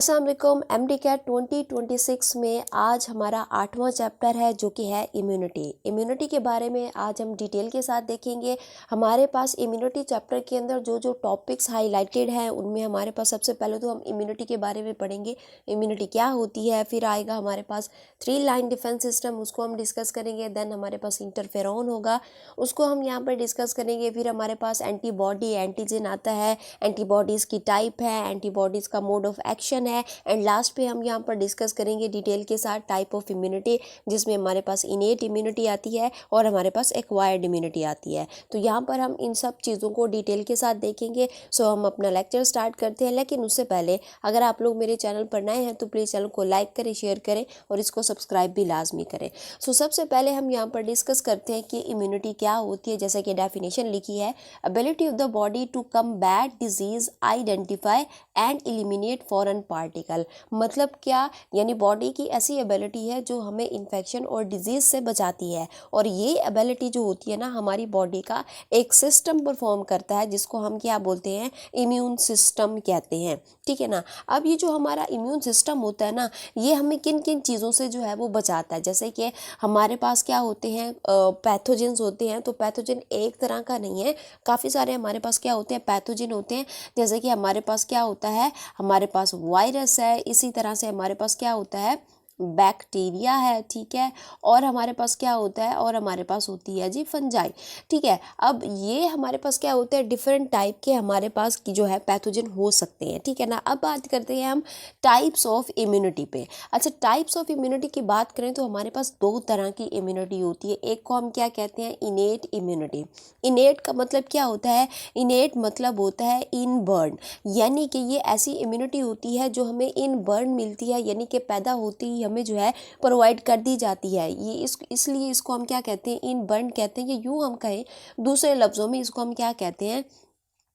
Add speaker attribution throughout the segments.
Speaker 1: अस्सलाम वालेकुम। MD cat 2026 में आज हमारा 8वां चैप्टर है जो कि है इम्यूनिटी के बारे में आज हम डिटेल के साथ देखेंगे। हमारे पास इम्यूनिटी चैप्टर के अंदर जो जो टॉपिक्स हाईलाइटेड हैं उनमें हमारे पास सबसे पहले तो हम इम्यूनिटी के बारे में पढ़ेंगे, इम्यूनिटी क्या होती है। फिर आएगा हमारे पास 3 लाइन डिफेंस सिस्टम, उसको हम डिस्कस करेंगे। देन हमारे पास इंटरफेरॉन होगा, उसको हम यहाँ पर डिस्कस करेंगे। फिर हमारे पास एंटीबॉडी एंटीजन आता है, एंटीबॉडीज़ की टाइप है, एंटीबॉडीज़ का मोड ऑफ एक्शन है। एंड लास्ट पे हम यहाँ पर डिस्कस करेंगे डिटेल के साथ टाइप ऑफ इम्यूनिटी, जिसमें हमारे पास इनेट इम्यूनिटी आती है और हमारे पास एक्वायर्ड इम्यूनिटी आती है। तो यहाँ पर हम इन सब चीज़ों को डिटेल के साथ देखेंगे। सो हम अपना लेक्चर स्टार्ट करते हैं, लेकिन उससे पहले अगर आप लोग मेरे चैनल पर नए हैं तो प्लीज़ चैनल को लाइक करें, शेयर करें और इसको सब्सक्राइब भी लाजमी करें। सो सबसे पहले हम यहाँ पर डिस्कस करते हैं कि इम्यूनिटी क्या होती है। जैसे कि डेफिनेशन लिखी है, ability of the body to combat disease, identify and eliminate foreign particle. मतलब क्या, यानी बॉडी की ऐसी एबिलिटी है जो हमें इन्फेक्शन और डिजीज से बचाती है। और ये एबिलिटी जो होती है ना, हमारी बॉडी का एक सिस्टम परफॉर्म करता है जिसको हम क्या बोलते हैं, इम्यून सिस्टम कहते हैं। ठीक है ना। अब ये जो हमारा इम्यून सिस्टम होता है ना, ये हमें किन किन चीज़ों से जो है वो बचाता है। जैसे कि हमारे पास क्या होते हैं, पैथोजेंस होते हैं। तो पैथोजन एक तरह का नहीं है, काफ़ी सारे हमारे पास क्या होते हैं, पैथोजन होते हैं। जैसे कि हमारे पास क्या होता है, हमारे पास वायरस है, इसी तरह से हमारे पास क्या होता है, बैक्टीरिया है। ठीक है। और हमारे पास क्या होता है, और हमारे पास होती है जी फंजाई। ठीक है। अब ये हमारे पास क्या होते हैं, डिफरेंट टाइप के हमारे पास की जो है पैथोजन हो सकते हैं। ठीक है ना। अब बात करते हैं हम टाइप्स ऑफ इम्यूनिटी पे। अच्छा, टाइप्स ऑफ इम्यूनिटी की बात करें तो हमारे पास 2 तरह की इम्यूनिटी होती है। एक को हम क्या कहते हैं, इनेट इम्यूनिटी। इनेट का मतलब क्या होता है, इनेट मतलब होता है इनबर्न, यानी कि ये ऐसी इम्यूनिटी होती है जो हमें इनबर्न मिलती है, यानी कि पैदा होती ही हमें जो है प्रोवाइड कर दी जाती है। ये इसलिए इसको हम क्या कहते हैं, इनबर्न कहते हैं। या यूँ हम कहें दूसरे लफ्ज़ों में इसको हम क्या कहते हैं,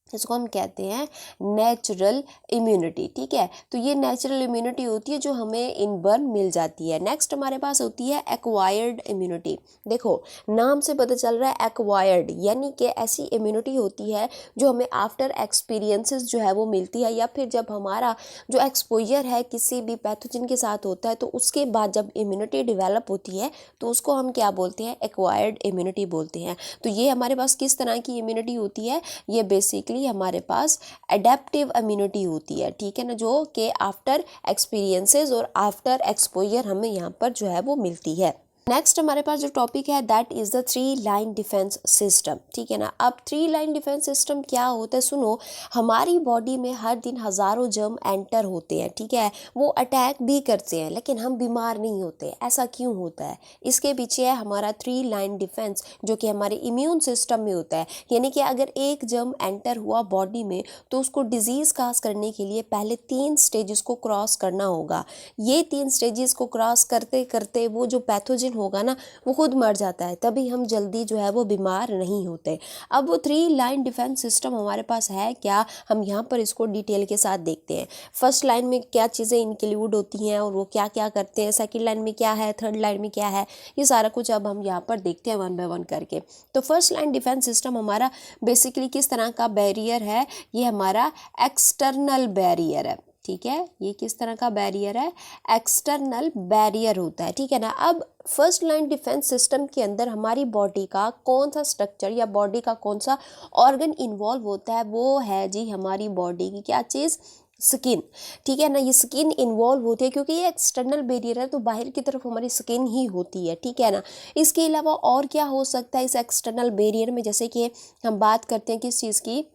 Speaker 1: इसको हम कहते हैं नेचुरल इम्यूनिटी। ठीक है। तो ये नेचुरल इम्यूनिटी होती है जो हमें इनबर्न मिल जाती है। नेक्स्ट हमारे पास होती है एक्वायर्ड इम्यूनिटी। देखो नाम से पता चल रहा है एक्वायर्ड, यानी कि ऐसी इम्यूनिटी होती है जो हमें आफ्टर एक्सपीरियंसेस जो है वो मिलती है, या फिर जब हमारा जो एक्सपोजर है किसी भी पैथोजन के साथ होता है तो उसके बाद जब इम्यूनिटी डेवलप होती है तो उसको हम क्या बोलते हैं, एक्वायर्ड इम्यूनिटी बोलते हैं। तो ये हमारे पास किस तरह की इम्यूनिटी होती है, ये बेसिकली हमारे पास एडेप्टिव इम्यूनिटी होती है। ठीक है ना, जो कि आफ्टर एक्सपीरियंसेस और आफ्टर एक्सपोजर हमें यहाँ पर जो है वो मिलती है। नेक्स्ट हमारे पास जो टॉपिक है that is the 3 line defence system. ठीक है ना। अब 3 लाइन डिफेंस सिस्टम क्या होता है, सुनो। हमारी बॉडी में हर दिन हज़ारों जर्म एंटर होते हैं। ठीक है। वो अटैक भी करते हैं लेकिन हम बीमार नहीं होते। ऐसा क्यों होता है, इसके पीछे है हमारा 3 लाइन डिफेंस जो कि हमारे इम्यून सिस्टम में होता है। यानी कि अगर एक जर्म एंटर हुआ बॉडी में तो उसको डिजीज़ काज करने के लिए पहले 3 स्टेजेस को क्रॉस करना होगा। ये 3 स्टेजेस को क्रॉस करते करते वो जो पैथोजन होगा ना, वो खुद मर जाता है, तभी हम जल्दी जो है वो बीमार नहीं होते। अब वो 3 लाइन डिफेंस सिस्टम हमारे पास है क्या, हम यहाँ पर इसको डिटेल के साथ देखते हैं। फर्स्ट लाइन में क्या चीज़ें इंक्लूड होती हैं और वो क्या क्या करते हैं, सेकंड लाइन में क्या है, थर्ड लाइन में क्या है, ये सारा कुछ अब हम यहाँ पर देखते हैं 1 बाय 1 करके। तो फर्स्ट लाइन डिफेंस सिस्टम हमारा बेसिकली किस तरह का बैरियर है, ये हमारा एक्सटर्नल बैरियर है। ठीक है। ये किस तरह का बैरियर है, एक्सटर्नल बैरियर होता है। ठीक है ना। अब फर्स्ट लाइन डिफेंस सिस्टम के अंदर हमारी बॉडी का कौन सा स्ट्रक्चर या बॉडी का कौन सा ऑर्गन इन्वॉल्व होता है, वो है जी हमारी बॉडी की क्या चीज़, स्किन। ठीक है ना। ये स्किन इन्वॉल्व होती है क्योंकि ये एक्सटर्नल बैरियर है तो बाहर की तरफ हमारी स्किन ही होती है। ठीक है ना। इसके अलावा और क्या हो सकता है इस एक्सटर्नल बैरियर में, जैसे कि हम बात करते हैं किस चीज़ की,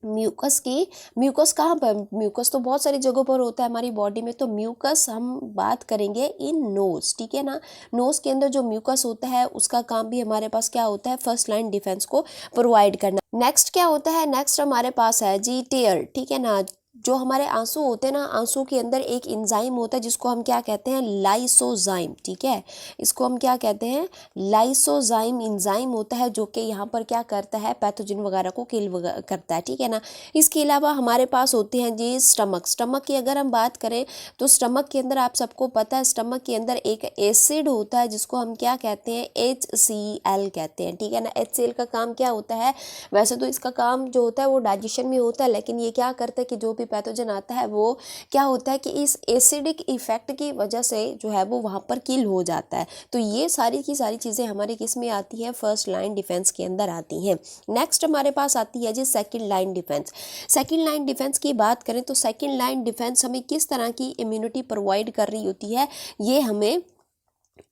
Speaker 1: म्यूकस की। म्यूकस कहाँ पर, म्यूकस तो बहुत सारी जगहों पर होता है हमारी बॉडी में। तो म्यूकस हम बात करेंगे इन नोज। ठीक है ना। नोज के अंदर जो म्यूकस होता है उसका काम भी हमारे पास क्या होता है, फर्स्ट लाइन डिफेंस को प्रोवाइड करना। नेक्स्ट क्या होता है, नेक्स्ट हमारे पास है जी टेयर। ठीक है ना। जो हमारे आंसू होते हैं ना, आंसू के अंदर एक इंजाइम होता है जिसको हम क्या कहते हैं, लाइसोजाइम। ठीक है। इसको हम क्या कहते हैं, लाइसोजाइम इंजाइम होता है जो कि यहाँ पर क्या करता है, पैथोजन वगैरह को किल करता है। ठीक है ना। इसके अलावा हमारे पास होते हैं जी स्टमक। स्टमक की अगर हम बात करें तो स्टमक के अंदर आप सबको पता है, स्टमक के अंदर एक एसिड होता है जिसको हम क्या कहते हैं, HCl कहते हैं। ठीक है ना। HCl का काम क्या होता है, वैसे तो इसका काम जो होता है वो डाइजेशन में होता है, लेकिन ये क्या करता है कि जो भी पैथोजन आता है वो क्या होता है कि इस एसिडिक इफेक्ट की वजह से जो है वो वहाँ पर किल हो जाता है। तो ये सारी की सारी चीज़ें हमारे किस में आती है, फर्स्ट लाइन डिफेंस के अंदर आती हैं। नेक्स्ट हमारे पास आती है जी second line defence. Second line defence की बात करें तो सेकंड लाइन डिफेंस हमें किस तरह की इम्यूनिटी प्रोवाइड कर रही होती है, ये हमें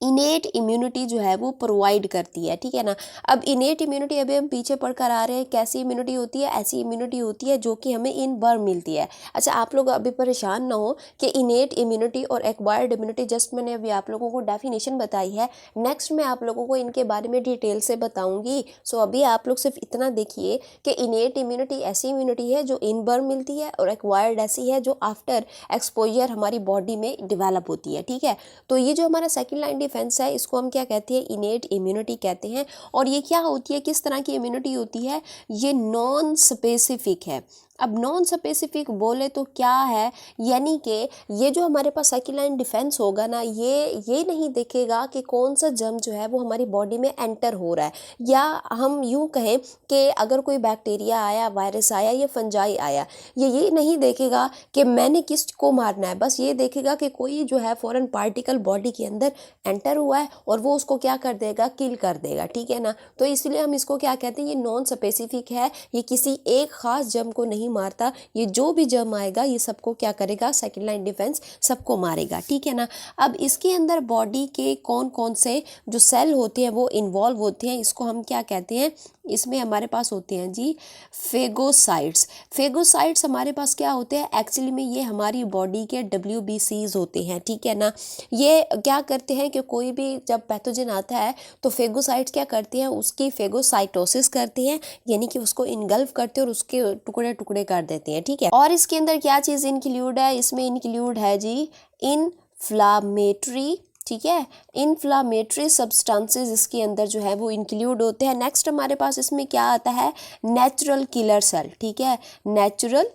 Speaker 1: इनेट इम्यूनिटी जो है वो प्रोवाइड करती है, ठीक है ना। अब इनेट इम्यूनिटी अभी हम पीछे पढ़कर आ रहे हैं, कैसी इम्यूनिटी होती है, ऐसी इम्यूनिटी होती है जो कि हमें इन बर्न मिलती है। अच्छा, आप लोग अभी परेशान ना हो कि इनेट इम्यूनिटी और एक्वायर्ड इम्यूनिटी, जस्ट मैंने अभी आप लोगों को डेफिनेशन बताई है, नेक्स्ट मैं आप लोगों को इनके बारे में डिटेल से बताऊंगी। सो अभी आप लोग सिर्फ इतना देखिए कि इनेट इम्यूनिटी ऐसी इम्यूनिटी है जो इन बर्न मिलती है और एक्वायर्ड ऐसी है जो आफ्टर एक्सपोजर हमारी बॉडी में डिवेलप होती है, ठीक है। तो ये जो हमारा सेकेंड लाइन डिफेंस है इसको हम क्या कहते हैं, इनेट इम्यूनिटी कहते हैं। और ये क्या होती है, किस तरह की इम्यूनिटी होती है, ये नॉन स्पेसिफिक है। अब नॉन स्पेसिफिक बोले तो क्या है, यानी कि ये जो हमारे पास सेकेंड लाइन डिफेंस होगा ना, ये नहीं देखेगा कि कौन सा जर्म जो है वो हमारी बॉडी में एंटर हो रहा है, या हम यूँ कहें कि अगर कोई बैक्टीरिया आया, वायरस आया या फंजाई आया, ये नहीं देखेगा कि मैंने किस को मारना है, बस ये देखेगा कि कोई जो है फॉरेन पार्टिकल बॉडी के अंदर एंटर हुआ है और वो उसको क्या कर देगा, किल कर देगा, ठीक है ना। तो इसलिए हम इसको क्या कहते हैं, ये नॉन स्पेसिफिक है, ये किसी एक खास जर्म को नहीं मारता, ये जो भी जर्म आएगा ये सबको क्या करेगा, सेकेंड लाइन डिफेंस सबको मारेगा, ठीक है ना। अब इसके अंदर बॉडी के कौन कौन से जो सेल होते हैं वो इन्वॉल्व होते हैं, इसको हम क्या कहते हैं, इसमें हमारे पास होते हैं जी फेगोसाइट्स। फेगोसाइट्स हमारे पास क्या होते हैं, एक्चुअली में ये हमारी बॉडी के WBCs होते हैं, ठीक है ना। ये क्या करते हैं कि कोई भी जब पैथोजन आता है तो फेगोसाइट्स क्या करते हैं, उसकी फेगोसाइटोसिस करते हैं, यानी कि उसको इनगल्फ करते हैं और उसके टुकड़े टुकड़े कर देते हैं, ठीक है। और इसके अंदर क्या चीज़ इंक्लूड है, इसमें इंक्लूड है जी इन्फ्लामेटरी, ठीक है, इन्फ्लामेटरी सब्सटेंसेस इसके अंदर जो है वो इंक्लूड होते हैं। नेक्स्ट हमारे पास इसमें क्या आता है, नेचुरल किलर सेल, ठीक है, नेचुरल,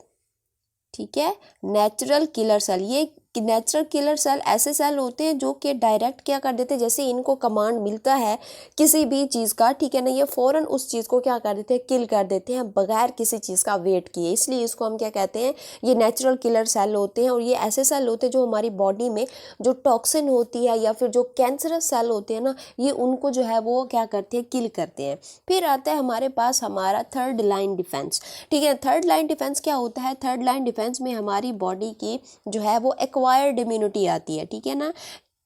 Speaker 1: ठीक है, नेचुरल किलर सेल। ये नेचुरल किलर सेल ऐसे सेल होते हैं जो कि डायरेक्ट क्या कर देते हैं, जैसे इनको कमांड मिलता है किसी भी चीज़ का, ठीक है ना, ये फ़ौरन उस चीज़ को क्या कर देते हैं, किल कर देते हैं बगैर किसी चीज़ का वेट किए, इसलिए इसको हम क्या कहते हैं, ये नेचुरल किलर सेल होते हैं। और ये ऐसे सेल होते हैं जो हमारी बॉडी में जो टॉक्सिन होती है या फिर जो कैंसरस सेल होते हैं ना, ये उनको जो है वो क्या करते हैं, किल करते हैं। फिर आता है हमारे पास हमारा थर्ड लाइन डिफेंस, ठीक है। थर्ड लाइन डिफेंस क्या होता है, थर्ड लाइन डिफेंस में हमारी बॉडी की जो है वो एक्वायर्ड इम्यूनिटी आती है, ठीक है ना।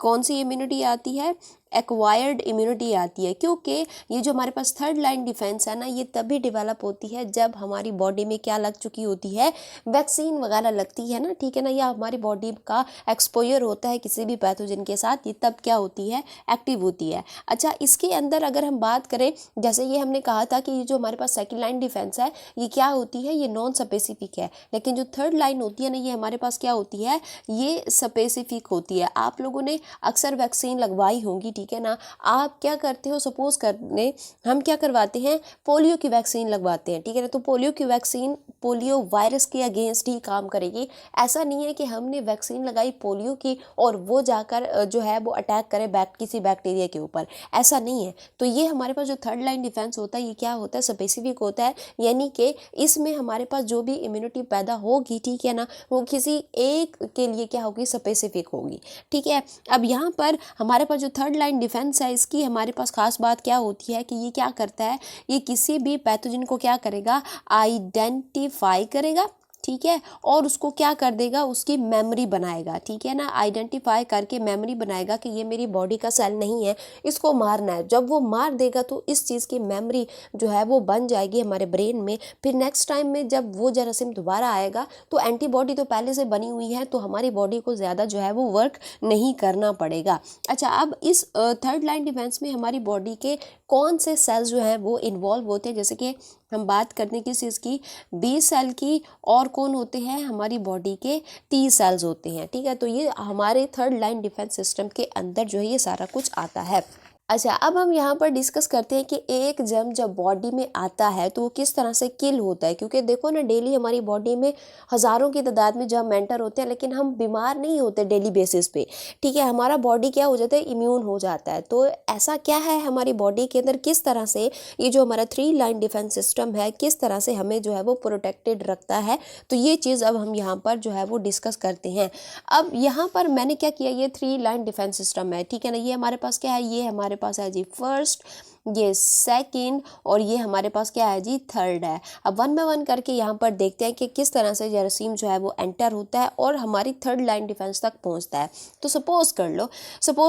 Speaker 1: कौन सी इम्यूनिटी आती है, एक्वायर्ड इम्यूनिटी आती है, क्योंकि ये जो हमारे पास थर्ड लाइन डिफेंस है ना, ये तभी डेवलप होती है जब हमारी बॉडी में क्या लग चुकी होती है, वैक्सीन वगैरह लगती है ना, ठीक है ना, या हमारी बॉडी का एक्सपोजर होता है किसी भी पैथोजन के साथ, ये तब क्या होती है, एक्टिव होती है। अच्छा, इसके अंदर अगर हम बात करें, जैसे ये हमने कहा था कि ये जो हमारे पास सेकेंड लाइन डिफेंस है ये क्या होती है, ये नॉन स्पेसिफिक है, लेकिन जो थर्ड लाइन होती है ना, ये हमारे पास क्या होती है, ये स्पेसिफिक होती है। आप लोगों ने अक्सर वैक्सीन लगवाई होंगी, ठीक है ना। आप क्या करते हो, सपोज करने हम क्या करवाते हैं, पोलियो की वैक्सीन लगवाते हैं, ठीक है ना। तो पोलियो की वैक्सीन पोलियो वायरस के अगेंस्ट ही काम करेगी। ऐसा नहीं है कि हमने वैक्सीन लगाई पोलियो की और वो जाकर जो है वो अटैक करे किसी बैक्टीरिया के ऊपर, ऐसा नहीं है। तो ये हमारे पास जो थर्ड लाइन डिफेंस होता है ये क्या होता है, स्पेसिफिक होता है, यानी कि इसमें हमारे पास जो भी इम्यूनिटी पैदा होगी, ठीक है ना, वो किसी एक के लिए क्या होगी, स्पेसिफिक होगी, ठीक है। अब यहाँ पर हमारे पास जो थर्ड लाइन डिफेंस है इसकी हमारे पास खास बात क्या होती है कि ये क्या करता है, ये किसी भी पैथोजन को क्या करेगा, आइडेंटिफाई करेगा, ठीक है, और उसको क्या कर देगा, उसकी मेमोरी बनाएगा, ठीक है ना, आइडेंटिफाई करके मेमोरी बनाएगा कि ये मेरी बॉडी का सेल नहीं है, इसको मारना है। जब वो मार देगा तो इस चीज़ की मेमोरी जो है वो बन जाएगी हमारे ब्रेन में। फिर नेक्स्ट टाइम में जब वो जरासीम दोबारा आएगा तो एंटीबॉडी तो पहले से बनी हुई है, तो हमारी बॉडी को ज़्यादा जो है वो वर्क नहीं करना पड़ेगा। अच्छा, अब इस थर्ड लाइन डिफेंस में हमारी बॉडी के कौन से सेल्स जो हैं वो इन्वॉल्व होते हैं, जैसे कि हम बात करने की चीज़ की बी सेल की, और कौन होते हैं, हमारी बॉडी के टी सेल्स होते हैं, ठीक है। तो ये हमारे थर्ड लाइन डिफेंस सिस्टम के अंदर जो है ये सारा कुछ आता है। अच्छा, अब हम यहाँ पर डिस्कस करते हैं कि एक जर्म जब बॉडी में आता है तो वो किस तरह से किल होता है, क्योंकि देखो ना डेली हमारी बॉडी में हज़ारों की तादाद में जर्म एंटर होते हैं, लेकिन हम बीमार नहीं होते डेली बेसिस पे। ठीक है, हमारा बॉडी क्या हो जाता है, इम्यून हो जाता है। तो ऐसा क्या है हमारी बॉडी के अंदर, किस तरह से ये जो हमारा 3 लाइन डिफेंस सिस्टम है किस तरह से हमें जो है वो प्रोटेक्टेड रखता है, तो ये चीज़ अब हम यहाँ पर जो है वो डिस्कस करते हैं। अब यहाँ पर मैंने क्या किया, ये 3 लाइन डिफेंस सिस्टम है, ठीक है ना। ये हमारे पास क्या है, ये हमारे पास है जी फर्स्ट, ये सेकंड और ये हमारे पास क्या है जी थर्ड है। अब वन बाय वन करके यहाँ पर देखते हैं कि किस तरह से जरासीम जो है वो एंटर होता है और हमारी थर्ड लाइन डिफेंस तक पहुँचता है। तो सपोज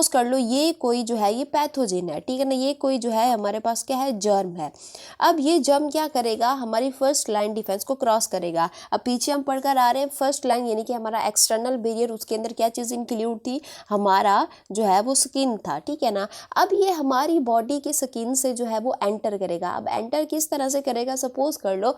Speaker 1: कर लो ये कोई जो है ये पैथोजिन है, ठीक है ना, ये कोई जो है हमारे पास क्या है, जर्म है। अब ये जर्म क्या करेगा, हमारी फर्स्ट लाइन डिफेंस को क्रॉस करेगा। अब पीछे हम पढ़कर आ रहे हैं फर्स्ट लाइन यानी कि हमारा एक्सटर्नल बैरियर, उसके अंदर क्या चीज़ इंक्लूड थी, हमारा जो है वो स्किन था, ठीक है ना। अब ये हमारी बॉडी की स्किन से जो है वो एंटर करेगा। अब एंटर किस तरह से करेगा, सपोज कर लो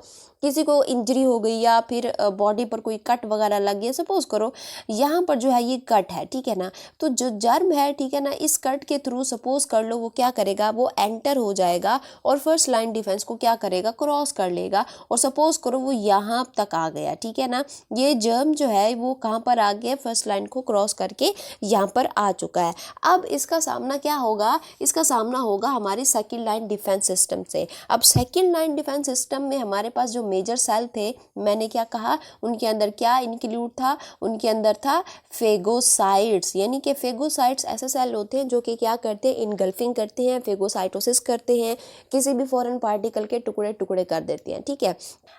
Speaker 1: किसी को इंजरी हो गई या फिर बॉडी पर कोई कट वगैरह लग गया, सपोज करो यहाँ पर जो है ये कट है, ठीक है ना। तो जो जर्म है, ठीक है ना, इस कट के थ्रू सपोज कर लो वो क्या करेगा, वो एंटर हो जाएगा और फर्स्ट लाइन डिफेंस को क्या करेगा, क्रॉस कर लेगा। और सपोज करो वो यहाँ तक आ गया, ठीक है ना, ये जर्म जो है वो कहाँ पर आ गया, फर्स्ट लाइन को क्रॉस करके यहाँ पर आ चुका है। अब इसका सामना क्या होगा, इसका सामना होगा हमारी सेकंड लाइन डिफेंस सिस्टम से। अब सेकंड लाइन डिफेंस सिस्टम में हमारे पास जो मेजर सेल थे, मैंने क्या कहा, उनके अंदर क्या इंक्लूड था, उनके अंदर था फेगोसाइट्स, यानी कि फेगोसाइट्स ऐसे सेल होते हैं जो कि क्या करते हैं, इनगल्फिंग करते हैं, फेगोसाइटोसिस करते हैं, किसी भी फॉरेन पार्टिकल के टुकड़े टुकड़े कर देते हैं, ठीक है।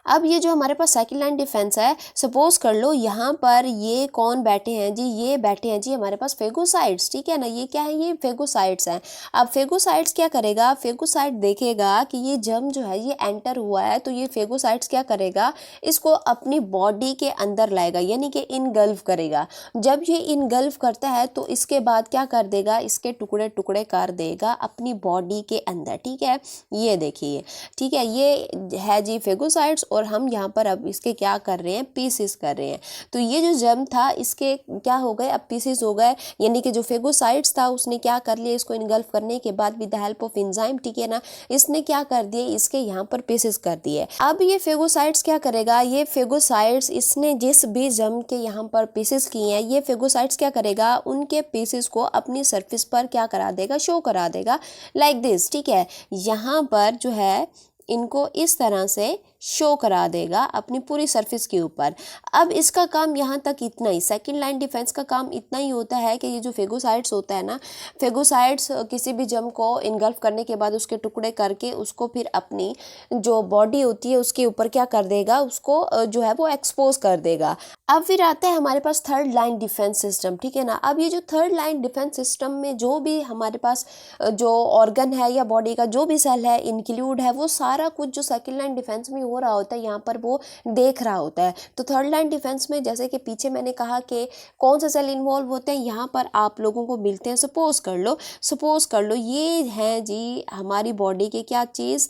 Speaker 1: अब ये जो हमारे पास सेकंड लाइन डिफेंस है, सपोज कर लो यहाँ पर ये कौन बैठे हैं जी, ये बैठे हैं जी हमारे पास फेगोसाइट्स, ठीक है ना, ये क्या है, ये फेगोसाइट्स हैं। अब फेगोसाइट्स क्या करेगा, फेगोसाइट देखेगा कि ये जर्म जो है ये एंटर हुआ है, तो ये फेगोसाइट्स क्या करेगा, इसको अपनी बॉडी के अंदर लाएगा, यानी कि इनगल्फ करेगा। जब ये इनगल्फ करता है तो इसके बाद क्या कर देगा, इसके टुकड़े टुकड़े कर देगा अपनी बॉडी के अंदर, ठीक है। ये देखिए, ठीक है, ये है जी फेगोसाइट्स और हम यहाँ पर अब इसके क्या कर रहे हैं, पीसेस कर रहे हैं। तो ये जो जर्म था इसके क्या हो गए, अब पीसेस हो गए, यानी कि जो फेगोसाइट्स था उसने क्या कर लिया, इसको इनगल्फ करने के बाद with the help of enzyme, ठीक है ना, इसने क्या कर दिए, इसके यहाँ पर पीसेस कर दिए। अब ये फेगोसाइट्स क्या करेगा, ये फेगोसाइट्स इसने जिस भी जर्म के यहाँ पर पीसेस किए हैं, ये फेगोसाइट्स क्या करेगा, उनके पीसेस को अपनी सरफेस पर क्या करा देगा, शो करा देगा, लाइक दिस, ठीक है। यहाँ पर जो है इनको इस तरह से शो करा देगा अपनी पूरी सरफेस के ऊपर। अब इसका काम यहाँ तक इतना ही, सेकंड लाइन डिफेंस का काम इतना ही होता है कि ये जो फेगोसाइट्स होता है ना, फेगोसाइट्स किसी भी जर्म को इनगल्फ करने के बाद उसके टुकड़े करके उसको फिर अपनी जो बॉडी होती है उसके ऊपर क्या कर देगा, उसको जो है वो एक्सपोज कर देगा। अब फिर आता है हमारे पास थर्ड लाइन डिफेंस सिस्टम, ठीक है ना। अब ये जो थर्ड लाइन डिफेंस सिस्टम में जो भी हमारे पास जो ऑर्गन है या बॉडी का जो भी सेल है इंक्लूड है, वो सारा कुछ जो सेकंड लाइन डिफेंस में हो रहा होता है यहाँ पर वो देख रहा होता है। तो थर्ड लाइन डिफेंस में जैसे कि पीछे मैंने कहा कि कौन सा सेल इन्वॉल्व होते हैं, यहाँ पर आप लोगों को मिलते हैं, सपोज कर लो ये है जी हमारी बॉडी के क्या चीज़,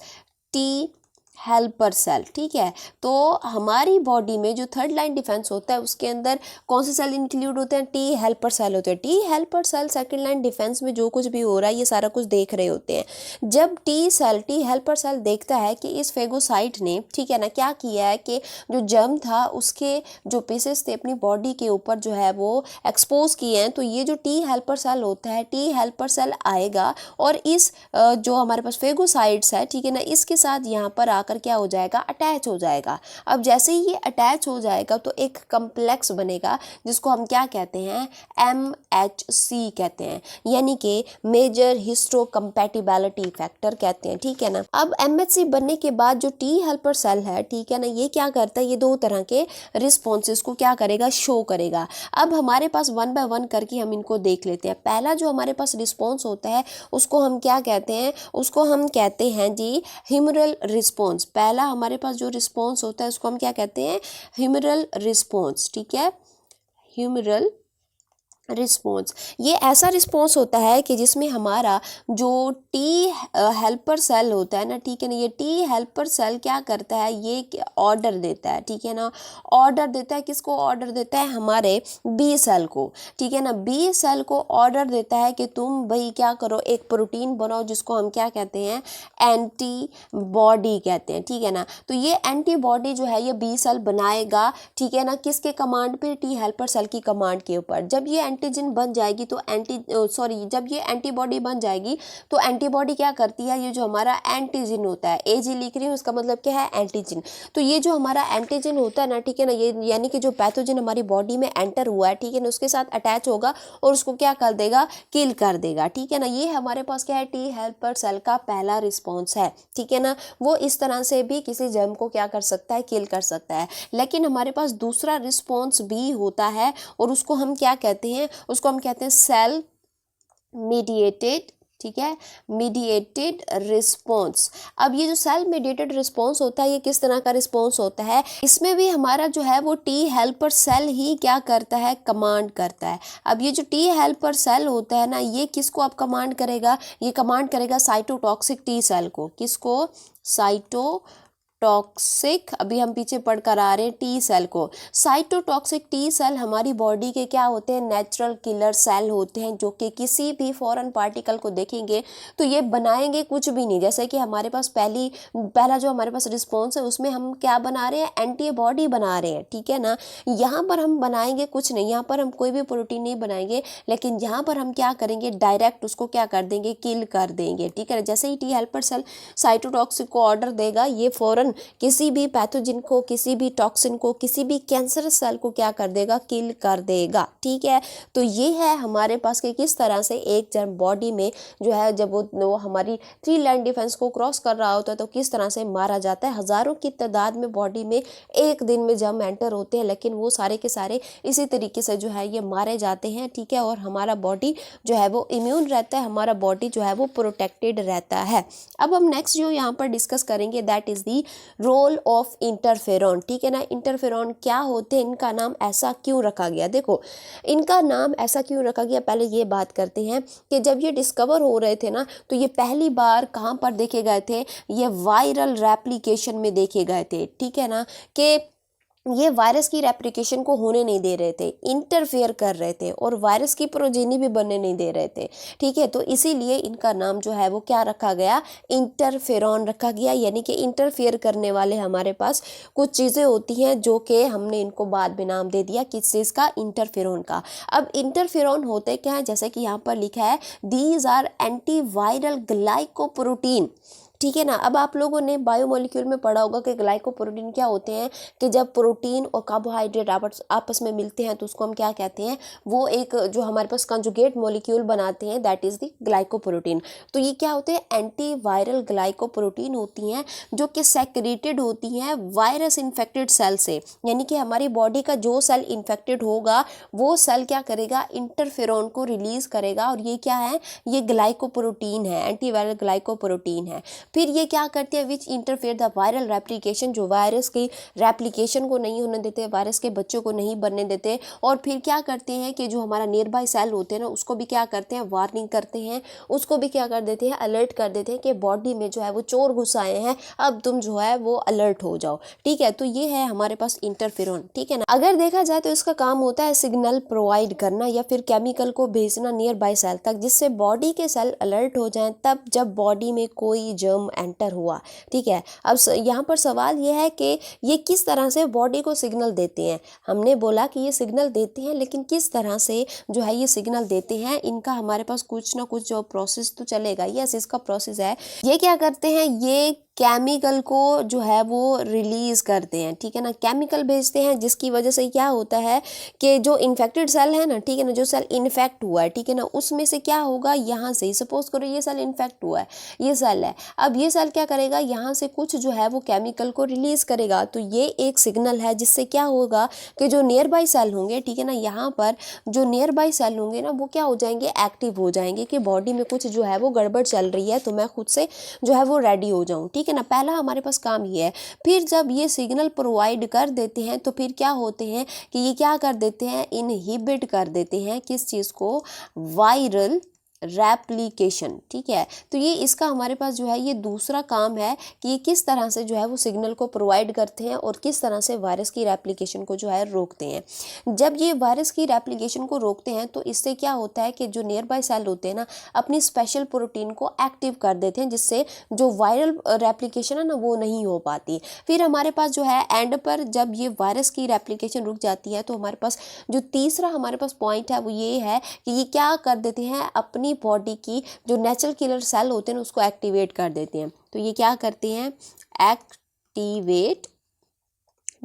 Speaker 1: टी हेल्पर सेल, ठीक है। तो हमारी बॉडी में जो थर्ड लाइन डिफेंस होता है उसके अंदर कौन से सेल इंक्लूड होते हैं, टी हेल्पर सेल होते हैं। T helper cell second line defence में जो कुछ भी हो रहा है ये सारा कुछ देख रहे होते हैं। जब टी हेल्पर सेल देखता है कि इस फेगोसाइट ने, ठीक है ना, क्या किया है कि जो जर्म था उसके जो पीसेस थे अपनी बॉडी के ऊपर जो है वो एक्सपोज किए हैं, तो ये जो टी हेल्पर सेल होता है, टी हेल्पर सेल आएगा और इस जो हमारे पास फेगोसाइट्स है, ठीक है ना, इसके साथ यहाँ पर आकर क्या हो जाएगा, अटैच हो जाएगा। अब जैसे ही ये अटैच हो जाएगा तो एक कम्प्लेक्स बनेगा जिसको हम क्या कहते हैं, MHC कहते हैं, यानी कि मेजर हिस्टोकम्पैटिबिलिटी फैक्टर कहते हैं, ठीक है ना। अब MHC बनने के बाद जो टी हेल्पर सेल है, ठीक है ना, ये क्या करता है, ये दो तरह के रिस्पॉन्सेस को क्या करेगा, शो करेगा। अब हमारे पास वन बाय वन करके हम इनको देख लेते हैं। पहला जो हमारे पास रिस्पॉन्स होता है उसको हम क्या कहते हैं, उसको हम कहते हैं जी ह्यूमरल रिस्पॉन्स। पहला हमारे पास जो रिस्पॉन्स होता है उसको हम क्या कहते हैं, ह्यूमरल रिस्पॉन्स, ठीक है, ह्यूमरल रिस्पॉन्स, ये ऐसा रिस्पॉन्स होता है कि जिसमें हमारा जो टी हेल्पर सेल होता है ना, ठीक है ना, ये टी हेल्पर सेल क्या करता है, ये ऑर्डर देता है, ठीक है ना, ऑर्डर देता है, किसको ऑर्डर देता है, हमारे बी सेल को, ठीक है ना, बी सेल को ऑर्डर देता है कि तुम भाई क्या करो, एक प्रोटीन बनाओ जिसको हम क्या कहते हैं, एंटीबॉडी कहते हैं, ठीक है ना। तो ये एंटीबॉडी जो है ये बी सेल बनाएगा, ठीक है ना, किसके कमांड पे, टी हेल्पर सेल की कमांड के ऊपर। जब ये एंटीजन बन जाएगी तो जब ये एंटीबॉडी बन जाएगी तो एंटीबॉडी क्या करती है, ये जो हमारा एंटीजन होता है, एजी लिख रही हूँ, उसका मतलब क्या है, एंटीजन। तो ये जो हमारा एंटीजन होता है ना, ठीक है ना, ये यानी कि जो पैथोजन हमारी बॉडी में एंटर हुआ है, ठीक है ना, उसके साथ अटैच होगा और उसको क्या कर देगा, किल कर देगा, ठीक है ना। ये हमारे पास क्या है, टी हेल्पर सेल का पहला रिस्पॉन्स है, ठीक है ना। वो इस तरह से भी किसी जर्म को क्या कर सकता है, किल कर सकता है। लेकिन हमारे पास दूसरा रिस्पॉन्स भी होता है और उसको हम क्या कहते हैं, उसको हम कहते हैं सेल मीडिएटेड, ठीक है, मीडिएटेड रिस्पॉन्स। अब ये जो सेल मीडिएटेड रिस्पॉन्स होता है, ये किस तरह का रिस्पॉन्स होता है, इसमें भी हमारा जो है वो टी हेल्पर सेल ही क्या करता है, कमांड करता है। अब ये जो टी हेल्पर सेल होता है ना, ये किसको अब कमांड करेगा, ये कमांड करेगा साइटोटॉक्सिक टी सेल को, किसको, साइटोटॉक्सिक, अभी हम पीछे पढ़कर आ रहे हैं, टी सेल को। साइटोटॉक्सिक टी सेल हमारी बॉडी के क्या होते हैं, नेचुरल किलर सेल होते हैं, जो कि किसी भी फॉरेन पार्टिकल को देखेंगे तो ये बनाएंगे कुछ भी नहीं। जैसे कि हमारे पास पहला जो हमारे पास रिस्पॉन्स है उसमें हम क्या बना रहे हैं, एंटीबॉडी बना रहे हैं, ठीक है ना। यहाँ पर हम बनाएंगे कुछ नहीं, यहाँ पर हम कोई भी प्रोटीन नहीं बनाएंगे, लेकिन यहाँ पर हम क्या करेंगे, डायरेक्ट उसको क्या कर देंगे, किल कर देंगे, ठीक है। जैसे ही टी हेल्पर सेल साइटोटॉक्सिक को ऑर्डर देगा, ये फौरन किसी भी पैथोजन को, किसी भी टॉक्सिन को, किसी भी कैंसर सेल को क्या कर देगा, किल कर देगा, ठीक है। तो ये है हमारे पास कि किस तरह से एक जर्म बॉडी में जो है, जब वो हमारी 3 लाइन डिफेंस को क्रॉस कर रहा होता है तो किस तरह से मारा जाता है। हजारों की तादाद में बॉडी में एक दिन में जर्म एंटर होते हैं, लेकिन वो सारे के सारे इसी तरीके से जो है ये मारे जाते हैं, ठीक है। और हमारा बॉडी जो है वो इम्यून रहता है, हमारा बॉडी जो है वो प्रोटेक्टेड रहता है। अब हम नेक्स्ट जो यहाँ पर डिस्कस करेंगे, that is the role of interferon, ठीक है ना। इंटरफेरॉन क्या होते हैं, इनका नाम ऐसा क्यों रखा गया, देखो इनका नाम ऐसा क्यों रखा गया, पहले ये बात करते हैं कि जब ये डिस्कवर हो रहे थे ना, तो ये पहली बार कहाँ पर देखे गए थे, ये वायरल रेप्लिकेशन में देखे गए थे, ठीक है ना, कि ये वायरस की रेप्लिकेशन को होने नहीं दे रहे थे, इंटरफेयर कर रहे थे और वायरस की प्रोजेनी भी बनने नहीं दे रहे थे, ठीक है। तो इसीलिए इनका नाम जो है वो क्या रखा गया, इंटरफेरॉन रखा गया। यानी कि इंटरफेयर करने वाले हमारे पास कुछ चीज़ें होती हैं जो कि हमने इनको बाद में नाम दे दिया, किस चीज़ का, इंटरफेरॉन का। अब इंटरफेरॉन होते क्या है, जैसे कि यहाँ पर लिखा है, दीज आर एंटीवायरल ग्लाइकोप्रोटीन, ठीक है ना। अब आप लोगों ने बायोमोलिक्यूल में पढ़ा होगा कि ग्लाइकोप्रोटीन क्या होते हैं, कि जब प्रोटीन और कार्बोहाइड्रेट आपस में मिलते हैं तो उसको हम क्या कहते हैं, वो एक जो हमारे पास कंजुगेट मॉलिक्यूल बनाते हैं, दैट इज द ग्लाइकोप्रोटीन। तो ये क्या होते हैं, एंटीवायरल ग्लाइकोप्रोटीन होती हैं, जो कि सेक्रेटेड होती हैं वायरस इन्फेक्टेड सेल से। यानी कि हमारी बॉडी का जो सेल इन्फेक्टेड होगा वो सेल क्या करेगा, इंटरफेरॉन को रिलीज करेगा, और ये क्या है, ये ग्लाइकोप्रोटीन है, एंटीवायरल ग्लाइकोप्रोटीन है। फिर ये क्या करती है, विच इंटरफेयर द वायरल रेप्लिकेशन, जो वायरस की रेप्लिकेशन को नहीं होने देते, वायरस के बच्चों को नहीं बनने देते। और फिर क्या करते हैं कि जो हमारा नियर बाय सेल होते हैं ना, उसको भी क्या करते हैं, वार्निंग करते हैं, उसको भी क्या कर देते हैं, अलर्ट कर देते हैं कि बॉडी में जो है वो चोर घुस आए हैं, अब तुम जो है वो अलर्ट हो जाओ, ठीक है। तो ये है हमारे पास इंटरफेरॉन, ठीक है ना। अगर देखा जाए तो इसका काम होता है सिग्नल प्रोवाइड करना या फिर केमिकल को भेजना नियर बाय सेल तक, जिससे बॉडी के सेल अलर्ट हो जाएं तब जब बॉडी में कोई जर्म एंटर हुआ, ठीक है। अब यहाँ पर सवाल यह है कि ये किस तरह से बॉडी को सिग्नल देते हैं। हमने बोला कि ये सिग्नल देते हैं, लेकिन किस तरह से जो है ये सिग्नल देते हैं, इनका हमारे पास कुछ ना कुछ जो प्रोसेस तो चलेगा। यस, इसका प्रोसेस है, ये क्या करते हैं, ये केमिकल को जो है वो रिलीज करते हैं, ठीक है ना। केमिकल भेजते हैं जिसकी वजह से क्या होता है कि जो इन्फेक्टेड सेल है ना, ठीक है ना, जो सेल इन्फेक्ट हुआ है, ठीक है ना, उसमें से क्या होगा, यहाँ से सपोज करो ये सेल इन्फेक्ट हुआ है, ये सेल है, अब ये सेल क्या करेगा, यहाँ से कुछ जो है वो केमिकल को रिलीज करेगा। तो ये एक सिग्नल है जिससे क्या होगा कि जो नियर बाई सेल होंगे, ठीक है ना, यहाँ पर जो नियर बाई सेल होंगे ना, वो क्या हो जाएंगे, एक्टिव हो जाएंगे कि बॉडी में कुछ जो है वो गड़बड़ चल रही है, तो मैं खुद से जो है वो रेडी हो जाऊँ, ठीक ठीक है ना, पहला हमारे पास काम ये है। फिर जब ये सिग्नल प्रोवाइड कर देते हैं तो फिर क्या होते हैं कि ये क्या कर देते हैं, इनहिबिट कर देते हैं किस चीज़ को, वायरल रेप्लिकेशन। ठीक है, तो ये इसका हमारे पास जो है ये दूसरा काम है कि ये किस तरह से जो है वो सिग्नल को प्रोवाइड करते हैं और किस तरह से वायरस की रेप्लिकेशन को जो है रोकते हैं। जब ये वायरस की रेप्लिकेशन को रोकते हैं तो इससे क्या होता है कि जो नियर बाय सेल होते हैं ना, अपनी स्पेशल प्रोटीन को एक्टिव कर देते हैं, जिससे जो वायरल रेप्लिकेशन है ना वो नहीं हो पाती। फिर हमारे पास जो है एंड पर जब ये वायरस की रेप्लिकेशन रुक जाती है तो हमारे पास जो तीसरा हमारे पास पॉइंट है वो ये है कि ये क्या कर देते हैं, अपनी बॉडी की जो नेचुरल किलर सेल होते हैं उसको एक्टिवेट कर देते हैं। तो ये क्या करते हैं, एक्टिवेट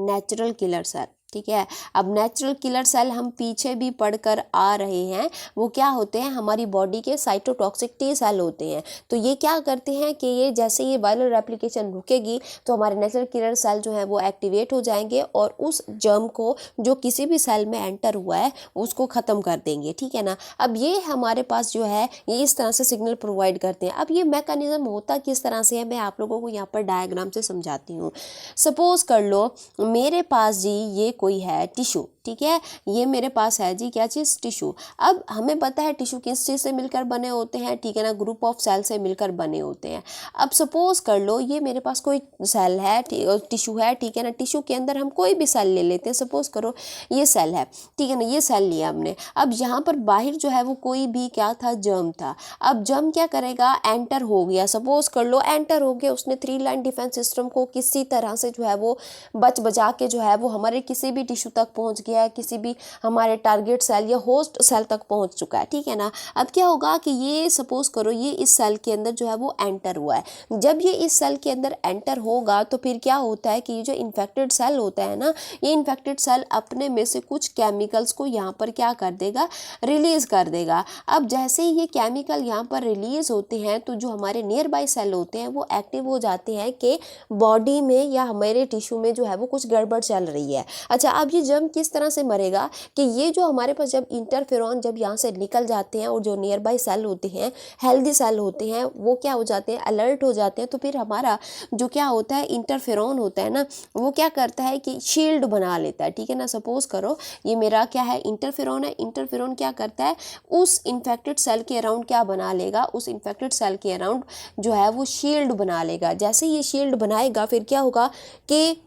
Speaker 1: नेचुरल किलर सेल। ठीक है, अब नेचुरल किलर सेल हम पीछे भी पढ़कर आ रहे हैं, वो क्या होते हैं, हमारी बॉडी के साइटोटॉक्सिक टी सेल होते हैं। तो ये क्या करते हैं कि ये जैसे ये वायरल रेप्लिकेशन रुकेगी तो हमारे नेचुरल किलर सेल जो है वो एक्टिवेट हो जाएंगे और उस जर्म को जो किसी भी सेल में एंटर हुआ है उसको ख़त्म कर देंगे। ठीक है ना, अब ये हमारे पास जो है ये इस तरह से सिग्नल प्रोवाइड करते हैं। अब ये मैकेनिज्म होता किस तरह से है, मैं आप लोगों को यहाँ पर डायग्राम से समझाती हूँ। सपोज कर लो मेरे पास जी ये कोई है टिश्यू, ठीक है, ये मेरे पास है जी क्या चीज़, टिश्यू। अब हमें पता है टिश्यू किस चीज़ से मिलकर बने होते हैं, ठीक है ना, ग्रुप ऑफ सेल से मिलकर बने होते हैं। अब सपोज कर लो ये मेरे पास कोई सेल है, टिश्यू है, ठीक है ना, टिश्यू के अंदर हम कोई भी सेल ले लेते हैं। सपोज करो ये सेल है, ठीक है ना, ये सेल लिया हमने। अब यहाँ पर बाहर जो है वो कोई भी क्या था, जर्म था। अब जर्म क्या करेगा, एंटर हो गया, सपोज कर लो एंटर हो गया, उसने 3 लाइन डिफेंस सिस्टम को किसी तरह से जो है वो बचा के जो है वो हमारे किसी भी टिश्यू तक पहुँच गया है, किसी भी हमारे टारगेट सेल या होस्ट सेल तक पहुंच चुका है। ठीक है ना, अब क्या होगा कि ये सपोज करो ये इस सेल के अंदर जो है वो एंटर हुआ है। जब ये इस सेल के अंदर एंटर होगा तो फिर क्या होता है कि ये जो इन्फेक्टेड सेल होता है ना, ये इन्फेक्टेड सेल अपने में से कुछ केमिकल्स को यहाँ पर क्या कर देगा, रिलीज कर देगा। अब जैसे ही ये केमिकल यहाँ पर रिलीज होते हैं तो जो हमारे नियर बाय सेल होते हैं वो एक्टिव हो जाते हैं कि बॉडी में या हमारे टिश्यू में जो है वो कुछ गड़बड़ चल रही है। अच्छा, अब ये जर्म किस तरह से मरेगा कि ये जो हमारे पास जब इंटरफेरॉन जब यहाँ से निकल जाते हैं और जो नियर बाय सेल होते हैं, हेल्दी सेल होते हैं, वो क्या हो जाते हैं, अलर्ट हो जाते हैं। तो फिर हमारा जो क्या होता है, इंटरफेरॉन होता है ना, वो क्या करता है कि शील्ड बना लेता है। ठीक है ना, सपोज करो ये मेरा क्या है, इंटरफेरॉन है। इंटरफेरॉन क्या करता है, उस इन्फेक्टेड सेल के अराउंड क्या बना लेगा, उस इन्फेक्टेड सेल के अराउंड जो है वो शील्ड बना लेगा। जैसे ये शील्ड बनाएगा फिर क्या होगा कि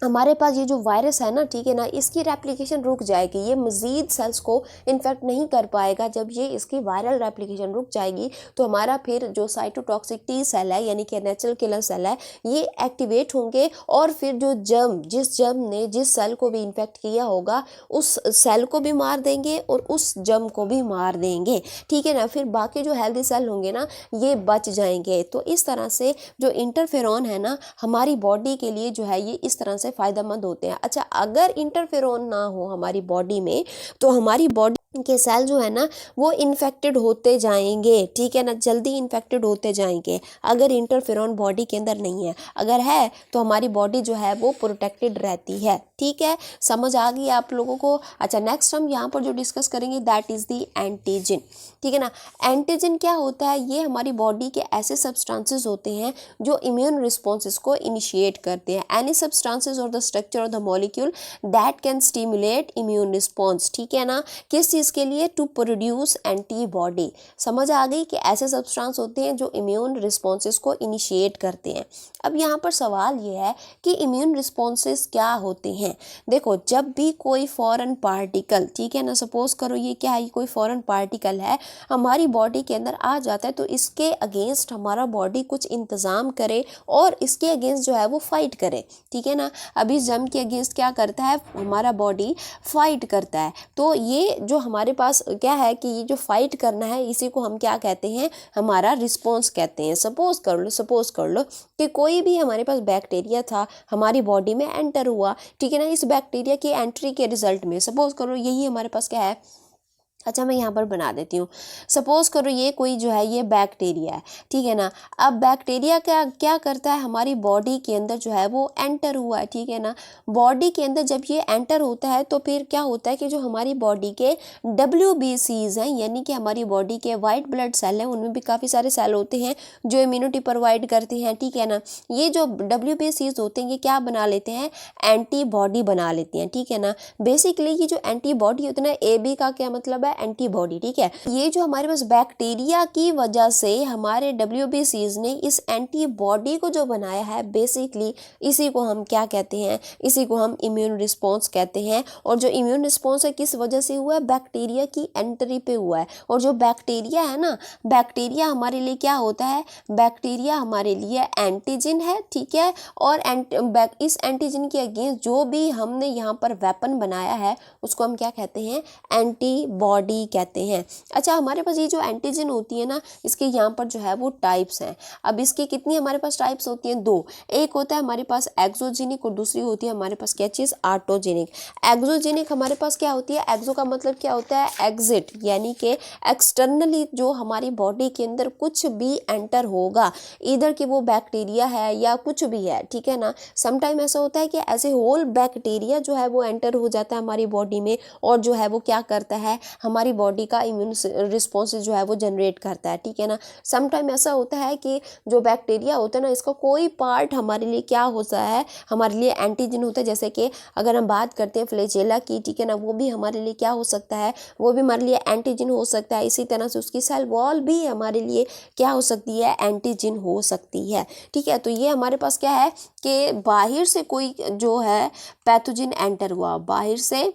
Speaker 1: हमारे पास ये जो वायरस है ना, ठीक है ना, इसकी रेप्लिकेशन रुक जाएगी, ये मज़ीद सेल्स को इन्फेक्ट नहीं कर पाएगा। जब ये इसकी वायरल रेप्लिकेशन रुक जाएगी तो हमारा फिर जो साइटोटॉक्सिक टी सेल है यानी कि नेचुरल किलर सेल है ये एक्टिवेट होंगे और फिर जो जर्म, जिस जर्म ने जिस सेल को भी इन्फेक्ट किया होगा उस सेल को भी मार देंगे और उस जर्म को भी मार देंगे। ठीक है ना, फिर बाकी जो हेल्दी सेल होंगे ना ये बच जाएंगे। तो इस तरह से जो इंटरफेरॉन है ना हमारी बॉडी के लिए जो है ये इस तरह से फायदेमंद होते हैं। अच्छा, अगर इंटरफेरॉन ना हो हमारी बॉडी में तो हमारी बॉडी के सेल जो है ना वो इन्फेक्टेड होते जाएंगे। ठीक है ना, जल्दी इन्फेक्टेड होते जाएंगे अगर इंटरफेरॉन बॉडी के अंदर नहीं है। अगर है तो हमारी बॉडी जो है वो प्रोटेक्टेड रहती है। ठीक है, समझ आ गई आप लोगों को। अच्छा, नेक्स्ट हम यहाँ पर जो डिस्कस करेंगे दैट इज़ द एंटीजन। ठीक है ना, एंटीजन क्या होता है, ये हमारी बॉडी के ऐसे सब्सटेंसेस होते हैं जो इम्यून रिस्पॉन्सेस को इनिशिएट करते हैं। एनी सब्सटेंसेस और the structure of the molecule that can stimulate immune response. ठीक है ना, किस इसके लिए, टू प्रोड्यूस एंटीबॉडी। समझ आ गई कि ऐसे सब्सटेंस होते हैं जो इम्यून रिस्पॉन्सेस को इनिशिएट करते हैं। अब यहाँ पर सवाल ये है कि इम्यून रिस्पॉन्सेस क्या होते हैं। देखो, जब भी कोई फॉरेन पार्टिकल, ठीक है ना, सपोज करो ये क्या है, कोई फॉरेन पार्टिकल है हमारी बॉडी के अंदर आ जाता है तो इसके अगेंस्ट हमारा बॉडी कुछ इंतज़ाम करे और इसके अगेंस्ट जो है वो फाइट करे। ठीक है ना, अभी जर्म के अगेंस्ट क्या करता है हमारा बॉडी, फाइट करता है। तो ये जो हमारे पास क्या है कि ये जो फाइट करना है इसी को हम क्या कहते हैं, हमारा रिस्पॉन्स कहते हैं। सपोज कर लो कि कोई भी हमारे पास बैक्टीरिया था हमारी बॉडी में एंटर हुआ। ठीक है ना, इस बैक्टीरिया की एंट्री के रिजल्ट में सपोज करो यही हमारे पास क्या है, अच्छा, मैं यहाँ पर बना देती हूँ। सपोज़ करो ये कोई जो है ये बैक्टीरिया है, ठीक है ना। अब बैक्टीरिया क्या क्या करता है, हमारी बॉडी के अंदर जो है वो एंटर हुआ है, ठीक है ना। बॉडी के अंदर जब ये एंटर होता है तो फिर क्या होता है कि जो हमारी बॉडी के WBCs हैं, यानी कि हमारी बॉडी के वाइट ब्लड सेल हैं, उनमें भी काफ़ी सारे सेल होते हैं जो इम्यूनिटी प्रोवाइड करते हैं, ठीक है ना। ये जो WBCs होते हैं ये क्या बना लेते हैं, एंटीबॉडी बना लेती हैं, ठीक है ना। बेसिकली ये जो एंटीबॉडी होती है ना, AB का क्या मतलब है, एंटीबॉडी, ठीक है। ये जो हमारे पास बैक्टीरिया की वजह से हमारे WBCs ने इस एंटीबॉडी को जो बनाया है, बेसिकली इसी को हम क्या कहते हैं, इसी को हम इम्यून रिस्पॉन्स कहते हैं। और जो इम्यून रिस्पॉन्स है किस वजह से हुआ है, बैक्टीरिया की एंट्री पे हुआ है। और जो बैक्टीरिया है ना, बैक्टीरिया हमारे लिए क्या होता है, बैक्टीरिया हमारे लिए एंटीजन है, ठीक है। और इस एंटीजन के अगेंस्ट जो भी हमने यहाँ पर वेपन बनाया है उसको हम क्या कहते हैं, एंटीबॉडी कहते हैं। अच्छा, हमारे पास ये जो एंटीजन होती है ना, इसके यहाँ पर जो है वो टाइप्स हैं। अब इसकी कितनी हमारे पास टाइप्स होती हैं, दो। एक होता है हमारे पास एक्सोजेनिक और दूसरी होती है हमारे पास क्या चीज़, ऑटोजेनिक। एक्सोजेनिक हमारे पास क्या होती है, एक्सो का मतलब क्या होता है, एग्जिट, यानी कि एक्सटर्नली जो हमारी बॉडी के अंदर कुछ भी एंटर होगा, इधर कि वो बैक्टीरिया है या कुछ भी है, ठीक है ना। समटाइम ऐसा होता है कि एज ए होल बैक्टीरिया जो है वो एंटर हो जाता है हमारी बॉडी में और जो है वो क्या करता है, हमारी बॉडी का इम्यून रिस्पॉन्स जो है वो जनरेट करता है, ठीक है ना। समटाइम ऐसा होता है कि जो बैक्टीरिया होता है ना, इसका कोई पार्ट हमारे लिए क्या होता है, हमारे लिए एंटीजन होता है। जैसे कि अगर हम बात करते हैं फ्लैजेला की, ठीक है ना, वो भी हमारे लिए क्या हो सकता है, वो भी हमारे लिए एंटीजन हो सकता है। इसी तरह से उसकी सेल वॉल भी हमारे लिए क्या हो सकती है, एंटीजन हो सकती है, ठीक है। तो ये हमारे पास क्या है कि बाहर से कोई जो है पैथोजन एंटर हुआ, बाहर से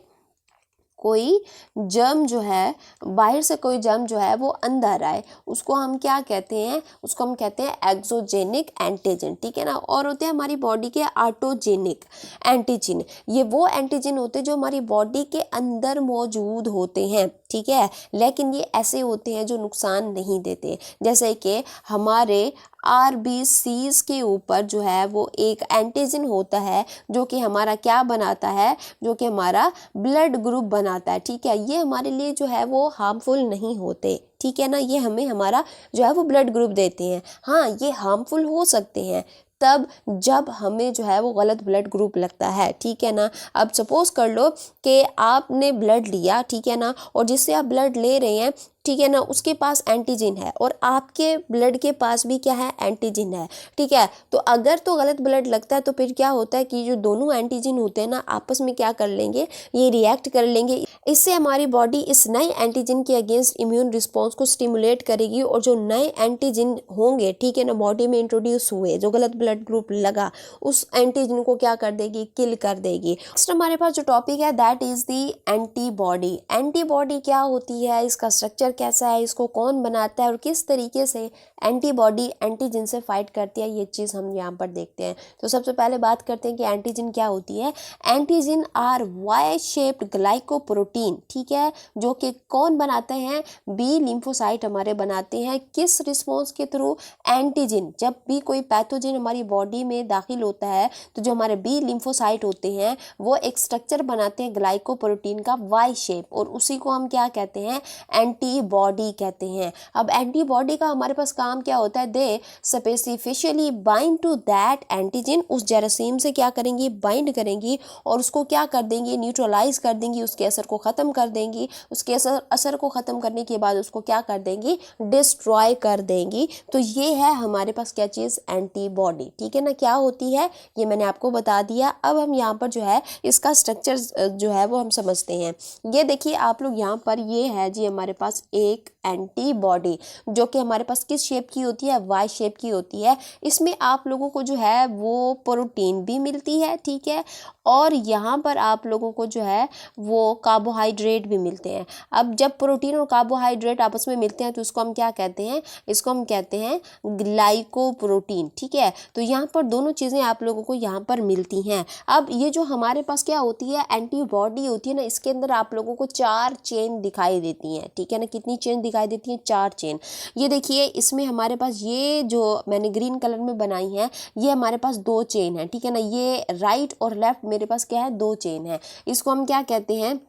Speaker 1: कोई जर्म जो है, बाहर से कोई जर्म जो है वो अंदर आए, उसको हम क्या कहते हैं, उसको हम कहते हैं एक्सोजेनिक एंटीजन, ठीक है ना। और होते हैं हमारी बॉडी के ऑटोजेनिक एंटीजन। ये वो एंटीजन होते हैं जो हमारी बॉडी के अंदर मौजूद होते हैं, ठीक है, लेकिन ये ऐसे होते हैं जो नुकसान नहीं देते। जैसे कि हमारे RBCs के ऊपर जो है वो एक एंटीजन होता है जो कि हमारा क्या बनाता है, जो कि हमारा ब्लड ग्रुप बनाता है, ठीक है। ये हमारे लिए जो है वो हार्मफुल नहीं होते, ठीक है ना। ये हमें हमारा जो है वो ब्लड ग्रुप देते हैं। हाँ, ये हार्मफुल हो सकते हैं तब जब हमें जो है वो गलत ब्लड ग्रुप लगता है, ठीक है ना। अब सपोज कर लो कि आपने ब्लड लिया, ठीक है ना, और जिससे आप ब्लड ले रहे हैं, ठीक है ना, उसके पास एंटीजन है और आपके ब्लड के पास भी क्या है, एंटीजन है, ठीक है। तो अगर तो गलत ब्लड लगता है तो फिर क्या होता है कि जो दोनों एंटीजन होते हैं ना, आपस में क्या कर लेंगे, ये रिएक्ट कर लेंगे। इससे हमारी बॉडी इस नए एंटीजन के अगेंस्ट इम्यून रिस्पॉन्स को स्टिमुलेट करेगी और जो नए एंटीजन होंगे, ठीक है ना, बॉडी में इंट्रोड्यूस हुए, जो गलत ब्लड ग्रुप लगा, उस एंटीजन को क्या कर देगी, किल कर देगी। नेक्स्ट हमारे पास जो टॉपिक है that is the antibody. Antibody क्या होती है, इसका स्ट्रक्चर कैसा है, इसको कौन बनाता है और किस तरीके से एंटीबॉडी एंटीजन से फाइट करती है, ये चीज़ हम यहाँ पर देखते हैं। तो सबसे पहले बात करते हैं कि एंटीजन क्या होती है। Antigen are Y shaped glycoprotein, ठीक है, जो कि कौन बनाते हैं, बी लिम्फोसाइट हमारे बनाते हैं। किस रिस्पॉन्स के थ्रू, एंटीजन। जब भी कोई पैथोजन हमारी बॉडी में दाखिल होता है तो जो हमारे बी लिम्फोसाइट होते हैं वो एक स्ट्रक्चर बनाते हैं ग्लाइकोप्रोटीन का वाई शेप, और उसी को हम क्या कहते हैं, एंटीबॉडी कहते हैं। अब एंटीबॉडी का हमारे पास काम क्या होता है, they specifically bind to that antigen, उस जेरासीम से क्या करेंगी, बाइंड करेंगी और उसको क्या कर देंगी, न्यूट्रलाइज कर देंगी, उसके असर को ख़त्म कर देंगी। उसके असर को ख़त्म करने के बाद उसको क्या कर देंगी, डिस्ट्रॉय कर देंगी। तो ये है हमारे पास क्या चीज़, एंटीबॉडी, ठीक है ना। क्या होती है ये मैंने आपको बता दिया। अब हम यहाँ पर जो है इसका स्ट्रक्चर जो है वो हम समझते हैं। ये देखिए आप लोग यहाँ पर, ये है जी हमारे पास एक एंटीबॉडी जो कि हमारे पास किस शेप की होती है, वाई शेप की होती है। इसमें आप लोगों को जो है वो प्रोटीन भी मिलती है, ठीक है, और यहाँ पर आप लोगों को जो है वो कार्बोहाइड्रेट भी मिलते हैं। अब जब प्रोटीन और कार्बोहाइड्रेट आपस में मिलते हैं तो इसको हम क्या कहते हैं, इसको हम कहते हैं ग्लाइकोप्रोटीन, ठीक है। तो यहाँ पर दोनों चीज़ें आप लोगों को यहाँ पर मिलती हैं। अब ये जो हमारे पास क्या होती है, एंटीबॉडी होती है ना, इसके अंदर आप लोगों को 4 चेन दिखाई देती हैं, ठीक है ना। कितनी चेन दिखाई देती हैं, 4 चेन। ये देखिए इसमें हमारे पास ये जो मैंने ग्रीन कलर में बनाई है, ये हमारे पास 2 चेन है, ठीक है ना। ये राइट और लेफ्ट मेरे पास क्या है, 2 चेन है। इसको हम क्या कहते हैं,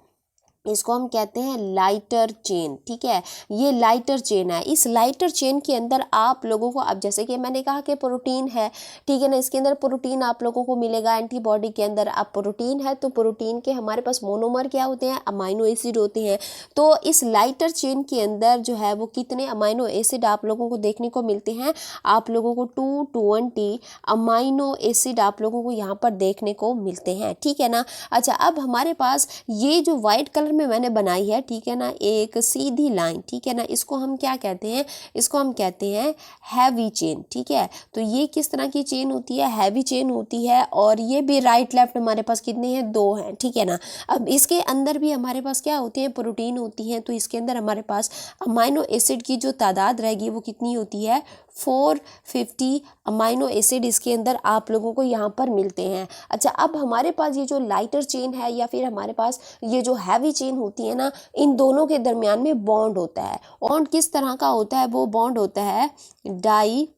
Speaker 1: इसको हम कहते हैं लाइटर चेन। ठीक है, ये लाइटर चेन है। इस लाइटर चेन के अंदर आप लोगों को, अब जैसे कि मैंने कहा कि प्रोटीन है, ठीक है ना, इसके अंदर प्रोटीन आप लोगों को मिलेगा एंटीबॉडी के अंदर। अब प्रोटीन है तो प्रोटीन के हमारे पास मोनोमर क्या होते हैं, अमाइनो एसिड होते हैं। तो इस लाइटर चेन के अंदर जो है वो कितने अमाइनो एसिड आप लोगों को देखने को मिलते हैं, आप लोगों को 220 अमाइनो एसिड आप लोगों को यहाँ पर देखने को मिलते हैं। ठीक है ना। अच्छा, अब हमारे पास ये जो व्हाइट कलर में मैंने बनाई है, ठीक है ना, एक सीधी लाइन, ठीक है ना, इसको हम क्या कहते हैं, इसको हम कहते हैं हैवी चेन। ठीक है, तो ये किस तरह की चेन होती है, हैवी चेन होती है। और ये भी राइट लेफ्ट हमारे पास कितने हैं, 2 हैं। ठीक है ना। अब इसके अंदर भी हमारे पास क्या होती है, प्रोटीन होती है। तो इसके अंदर हमारे पास अमाइनो एसिड की जो तादाद रहेगी वो कितनी होती है, 450 अमाइनो एसिड इसके अंदर आप लोगों को यहाँ पर मिलते हैं। अच्छा, अब हमारे पास ये जो लाइटर चेन है या फिर हमारे पास ये जो हैवी चेन होती है ना, इन दोनों के दरमियान में बॉन्ड होता है। बॉन्ड किस तरह का होता है, वो बॉन्ड होता है डाई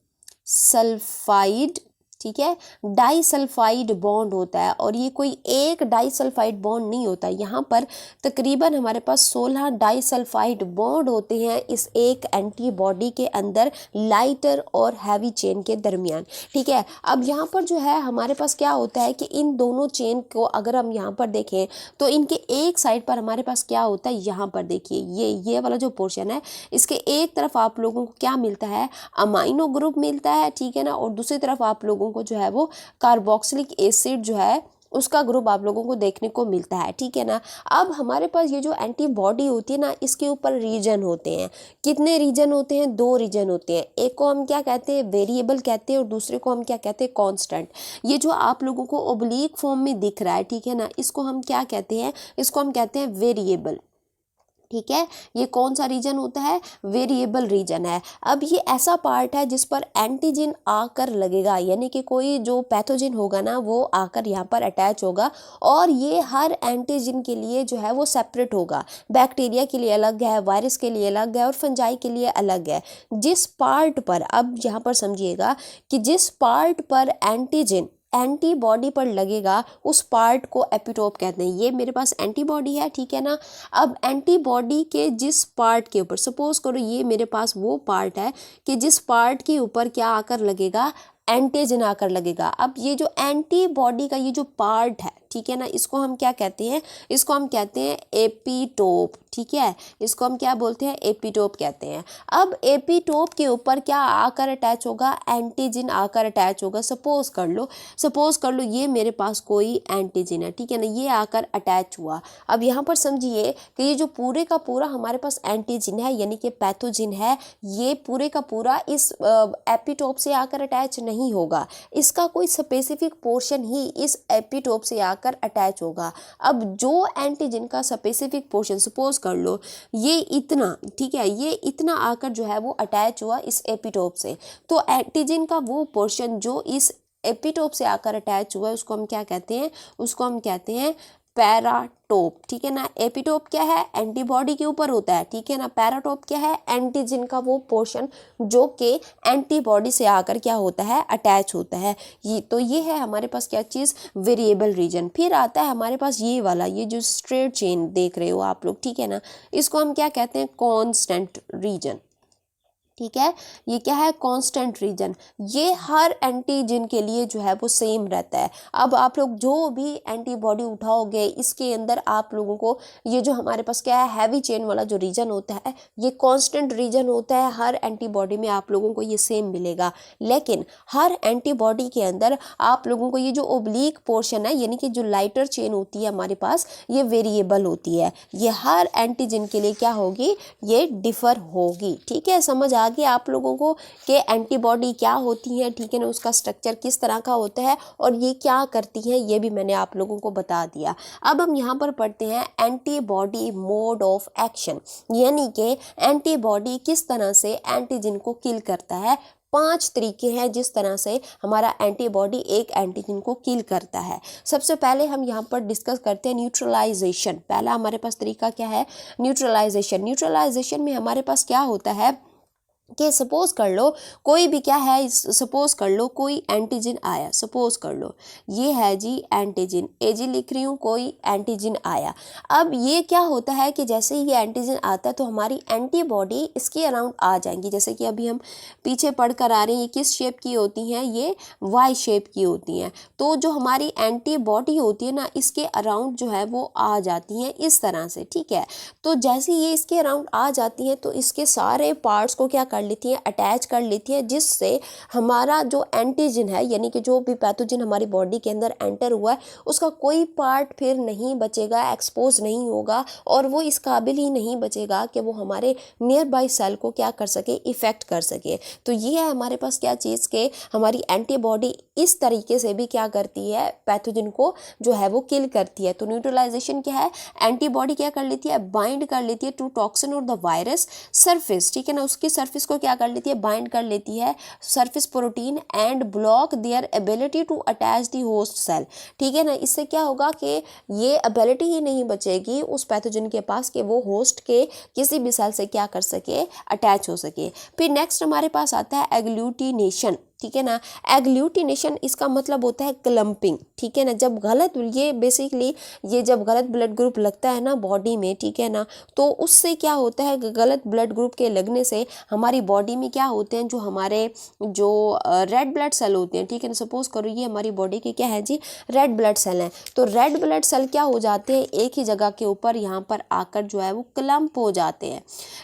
Speaker 1: सल्फाइड। ठीक है, डाइसल्फाइड बॉन्ड होता है। और ये कोई एक डाइसल्फाइड बॉन्ड नहीं होता, यहाँ पर तकरीबन हमारे पास 16 डाइसल्फाइड बॉन्ड होते हैं इस एक एंटीबॉडी के अंदर, लाइटर और हैवी चेन के दरमियान। ठीक है, अब यहाँ पर जो है हमारे पास क्या होता है कि इन दोनों चेन को अगर हम यहाँ पर देखें तो इनके एक साइड पर हमारे पास क्या होता है, यहाँ पर देखिए ये वाला जो पोर्शन है, इसके एक तरफ आप लोगों को क्या मिलता है, अमाइनो ग्रुप मिलता है। ठीक है ना, और दूसरी तरफ आप लोगों को जो है वो कार्बोक्सिलिक एसिड जो है उसका ग्रुप आप लोगों को देखने को मिलता है। ठीक है ना। अब हमारे पास ये जो एंटीबॉडी होती है ना, इसके ऊपर रीजन होते हैं। कितने रीजन होते हैं, 2 रीजन होते हैं। एक को हम क्या कहते हैं, वेरिएबल कहते हैं, और दूसरे को हम क्या कहते हैं, कांस्टेंट। ये जो आप लोगों को ओब्लीक फॉर्म में दिख रहा है, ठीक है ना, इसको हम क्या कहते हैं, इसको हम कहते हैं वेरिएबल। ठीक है, ये कौन सा रीजन होता है, वेरिएबल रीजन है। अब ये ऐसा पार्ट है जिस पर एंटीजन आकर लगेगा, यानी कि कोई जो पैथोजन होगा ना वो आकर यहाँ पर अटैच होगा। और ये हर एंटीजन के लिए जो है वो सेपरेट होगा। बैक्टीरिया के लिए अलग है, वायरस के लिए अलग है, और फंजाई के लिए अलग है। जिस पार्ट पर, अब यहाँ पर समझिएगा कि जिस पार्ट पर एंटीजन एंटीबॉडी पर लगेगा उस पार्ट को एपिटोप कहते हैं। ये मेरे पास एंटीबॉडी है, ठीक है ना। अब एंटीबॉडी के जिस पार्ट के ऊपर, सपोज करो ये मेरे पास वो पार्ट है कि जिस पार्ट के ऊपर क्या आकर लगेगा, एंटीजन आकर लगेगा। अब ये जो एंटीबॉडी का ये जो पार्ट है, ठीक है ना, इसको हम क्या कहते हैं, इसको हम कहते हैं एपिटोप। ठीक है, इसको हम क्या बोलते हैं, एपिटोप कहते हैं। अब एपिटोप के ऊपर क्या आकर अटैच होगा, एंटीजन आकर अटैच होगा। सपोज कर लो ये मेरे पास कोई एंटीजन है, ठीक है ना, ये आकर अटैच हुआ। अब यहाँ पर समझिए कि ये जो पूरे का पूरा हमारे पास एंटीजन है यानी कि पैथोजन है, ये पूरे का पूरा इस एपिटोप से आकर अटैच नहीं होगा। इसका कोई स्पेसिफिक पोर्शन ही इस एपिटोप से आकर अटैच होगा। अब जो एंटीजन का स्पेसिफिक पोर्शन, सपोज कर लो ये इतना, ठीक है, ये इतना आकर जो है वो अटैच हुआ इस एपिटोप से, तो एंटीजन का वो पोर्शन जो इस एपिटोप से आकर अटैच हुआ है उसको हम क्या कहते हैं, उसको हम कहते हैं पैराटोप। ठीक है ना। एपिटोप क्या है, एंटीबॉडी के ऊपर होता है, ठीक है ना। पैराटोप क्या है, एंटीजन का वो पोर्शन जो कि एंटीबॉडी से आकर क्या होता है, अटैच होता है। ये है हमारे पास क्या चीज़, वेरिएबल रीजन। फिर आता है हमारे पास ये वाला, ये जो स्ट्रेट चेन देख रहे हो आप लोग, ठीक है ना, इसको हम क्या कहते हैं, कांस्टेंट रीजन। ठीक है, ये क्या है, कांस्टेंट रीजन। ये हर एंटीजन के लिए जो है वो सेम रहता है। अब आप लोग जो भी एंटीबॉडी उठाओगे इसके अंदर आप लोगों को ये जो हमारे पास क्या है, हैवी चेन वाला जो रीजन होता है ये कांस्टेंट रीजन होता है। हर एंटीबॉडी में आप लोगों को ये सेम मिलेगा। लेकिन हर एंटीबॉडी के अंदर आप लोगों को ये जो ओब्लीक पोर्शन है यानी कि जो लाइटर चेन होती है हमारे पास, ये वेरिएबल होती है। ये हर एंटीजन के लिए क्या होगी, ये डिफर होगी। ठीक है, समझ आ कि आप लोगों को कि एंटीबॉडी क्या होती है, ठीक है ना, उसका स्ट्रक्चर किस तरह का होता है और ये क्या करती है, ये भी मैंने आप लोगों को बता दिया। अब हम यहाँ पर पढ़ते हैं एंटीबॉडी मोड ऑफ एक्शन, यानी कि एंटीबॉडी किस तरह से एंटीजन को किल करता है। 5 तरीके हैं जिस तरह से हमारा एंटीबॉडी एक एंटीजन को किल करता है। सबसे पहले हम यहाँ पर डिस्कस करते हैं न्यूट्रलाइजेशन। पहला हमारे पास तरीका क्या है, न्यूट्रलाइजेशन। न्यूट्रलाइजेशन में हमारे पास क्या होता है कि सपोज कर लो कोई भी क्या है, सपोज कर लो कोई एंटीजन आया, सपोज कर लो ये है जी एंटीजन, ए जी लिख रही हूँ, कोई एंटीजन आया। अब ये क्या होता है कि जैसे ही ये एंटीजन आता है तो हमारी एंटीबॉडी इसके अराउंड आ जाएंगी। जैसे कि अभी हम पीछे पढ़ कर आ रहे हैं, ये किस शेप की होती हैं, ये वाई शेप की होती हैं। तो जो हमारी एंटीबॉडी होती है ना, इसके अराउंड जो है वो आ जाती हैं इस तरह से, ठीक है। तो जैसे ये इसके अराउंड आ जाती हैं तो इसके सारे पार्ट्स को क्या कर लेती हैं, अटैच कर लेती है, जिससे हमारा जो एंटीजन है यानी कि जो भी पैथोजन हमारी बॉडी के अंदर एंटर हुआ है उसका कोई पार्ट फिर नहीं बचेगा, एक्सपोज नहीं होगा, और वो इस काबिल ही नहीं बचेगा कि वो हमारे नियर बाई सेल को क्या कर सके, इफेक्ट कर सके। तो ये है हमारे पास क्या चीज़ के हमारी एंटीबॉडी इस तरीके से भी क्या करती है, पैथोजन को जो है वो किल करती है। तो न्यूट्रलाइजेशन क्या है, एंटीबॉडी क्या कर लेती है, बाइंड कर लेती है टू टॉक्सिन और द वायरस सरफेस, ठीक है ना, उसकी सरफेस को क्या कर लेती है, बाइंड कर लेती है surface protein and block their ability to attach the host cell, ठीक है ना। इससे क्या होगा कि ये एबिलिटी ही नहीं बचेगी उस पैथोजन के पास कि वो होस्ट के किसी भी सेल से क्या कर सके, अटैच हो सके। फिर नेक्स्ट हमारे पास आता है एग्लूटिनेशन, ठीक है ना। एग्लूटिनेशन इसका मतलब होता है क्लम्पिंग, ठीक है ना। जब गलत, ये बेसिकली ये जब गलत ब्लड ग्रुप लगता है ना बॉडी में, ठीक है ना, तो उससे क्या होता है, गलत ब्लड ग्रुप के लगने से हमारी बॉडी में क्या होते हैं, जो हमारे जो रेड ब्लड सेल होते हैं, ठीक है ना। सपोज करो ये हमारी बॉडी के क्या है जी, रेड ब्लड सेल हैं। तो रेड ब्लड सेल क्या हो जाते हैं, एक ही जगह के ऊपर यहाँ पर आकर जो है वो क्लम्प हो जाते हैं,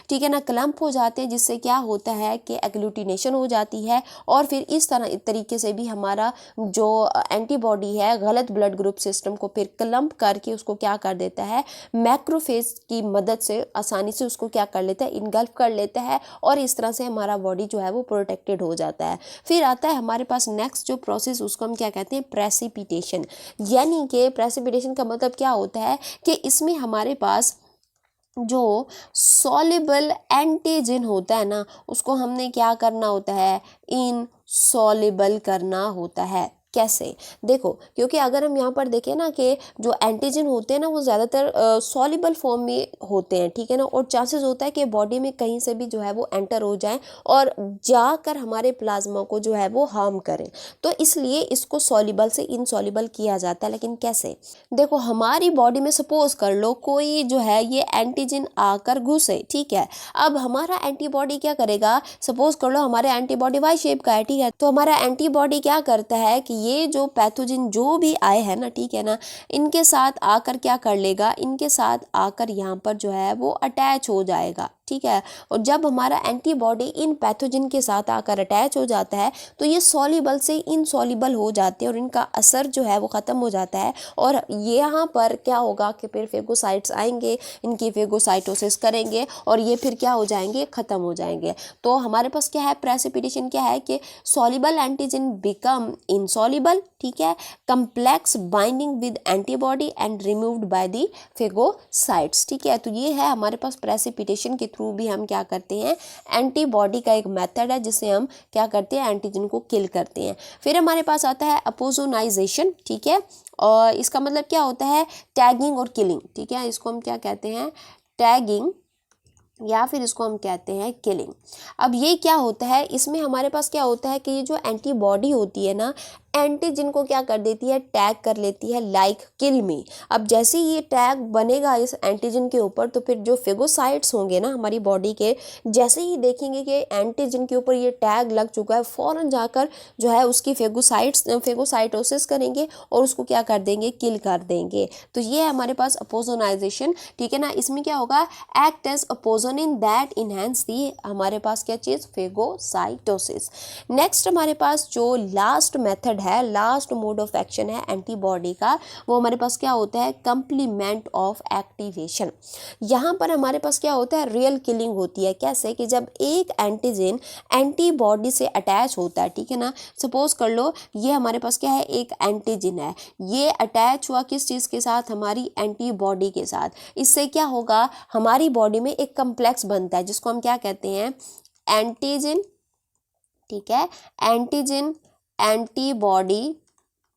Speaker 1: ठीक है ना, क्लम्प हो जाते हैं, जिससे क्या होता है कि एग्लूटिनेशन हो जाती है। और फिर इस तरीके से भी हमारा जो एंटीबॉडी है गलत ब्लड ग्रुप सिस्टम को फिर क्लम्प करके उसको क्या कर देता है, मैक्रोफेज की मदद से आसानी से उसको क्या कर लेता है, इनगल्फ कर लेता है, और इस तरह से हमारा बॉडी जो है वो प्रोटेक्टेड हो जाता है। फिर आता है हमारे पास नेक्स्ट जो प्रोसेस, उसको हम क्या कहते हैं, प्रेसिपिटेशन। यानी कि प्रेसिपिटेशन का मतलब क्या होता है कि इसमें हमारे पास जो सॉल्युबल एंटीजन होता है ना, उसको हमने क्या करना होता है, इनसॉल्युबल करना होता है। कैसे, देखो, क्योंकि अगर हम यहाँ पर देखें ना कि जो एंटीजन होते हैं ना वो ज़्यादातर सॉल्युबल फॉर्म में होते हैं, ठीक है ना, और चांसेस होता है कि बॉडी में कहीं से भी जो है वो एंटर हो जाए और जाकर हमारे प्लाज्मा को जो है वो हार्म करें। तो इसलिए इसको सॉल्युबल से इनसॉल्युबल किया जाता है। लेकिन कैसे, देखो हमारी बॉडी में सपोज कर लो कोई जो है ये एंटीजन आकर घुसे, ठीक है। अब हमारा एंटीबॉडी क्या करेगा, सपोज कर लो हमारे एंटीबॉडी वाई शेप का है, ठीक है। तो हमारा एंटीबॉडी क्या करता है कि ये जो पैथोजन जो भी आए हैं ना, ठीक है ना, इनके साथ आकर क्या कर लेगा, इनके साथ आकर यहाँ पर जो है वो अटैच हो जाएगा, ठीक है। और जब हमारा एंटीबॉडी इन पैथोजन के साथ आकर अटैच हो जाता है तो ये सॉल्युबल से इनसॉल्युबल हो जाते हैं और इनका असर जो है वो ख़त्म हो जाता है। और यहाँ पर क्या होगा कि फिर फेगोसाइट्स आएंगे, इनकी फेगोसाइटोसिस करेंगे और ये फिर क्या हो जाएंगे, ख़त्म हो जाएंगे। तो हमारे पास क्या है, प्रेसिपिटेशन क्या है कि सॉल्युबल एंटीजन बिकम इनसॉल्युबल, ठीक है, complex binding with antibody and removed by the phagocytes, ठीक है। तो ये है हमारे पास प्रेसिपिटेशन के थ्रू भी हम क्या करते हैं, एंटीबॉडी का एक मेथड है जिससे हम क्या करते हैं, एंटीजन को किल करते हैं। फिर हमारे पास आता है अपोजोनाइजेशन, ठीक है, और इसका मतलब क्या होता है, टैगिंग और किलिंग, ठीक है। इसको हम क्या कहते हैं, टैगिंग, या फिर इसको हम कहते हैं किलिंग। अब ये क्या होता है, इसमें हमारे पास क्या होता है कि ये जो एंटीबॉडी होती है ना, एंटीजन को क्या कर देती है, टैग कर लेती है, लाइक किल मी। अब जैसे ही ये टैग बनेगा इस एंटीजन के ऊपर तो फिर जो फेगोसाइट्स होंगे ना हमारी बॉडी के, जैसे ही देखेंगे कि एंटीजन के ऊपर ये टैग लग चुका है, फौरन जाकर जो है उसकी फेगोसाइटोसिस करेंगे और उसको क्या कर देंगे, किल कर देंगे। तो ये है हमारे पास अपोजोनाइजेशन, ठीक है ना। इसमें क्या होगा, एक्ट एज अपोजोनिन दैट इनहेंस दी, हमारे पास क्या चीज़, फेगोसाइटोसिस। नेक्स्ट हमारे पास जो लास्ट मेथड है, लास्ट मोड ऑफ एक्शन है एंटीबॉडी का, वो हमारे पास क्या होता है, कंप्लीमेंट ऑफ एक्टिवेशन। यहाँ पर हमारे पास क्या होता है, रियल किलिंग होती है। कैसे कि जब एक एंटीजन एंटीबॉडी से अटैच होता है, ठीक है ना, सपोज कर लो ये हमारे पास क्या है, एक एंटीजन है, ये अटैच हुआ किस चीज़ के साथ, हमारी एंटीबॉडी के साथ। इससे क्या होगा, हमारी बॉडी में एक कम्प्लेक्स बनता है जिसको हम क्या कहते हैं, एंटीजन, ठीक है, एंटीजन एंटीबॉडी,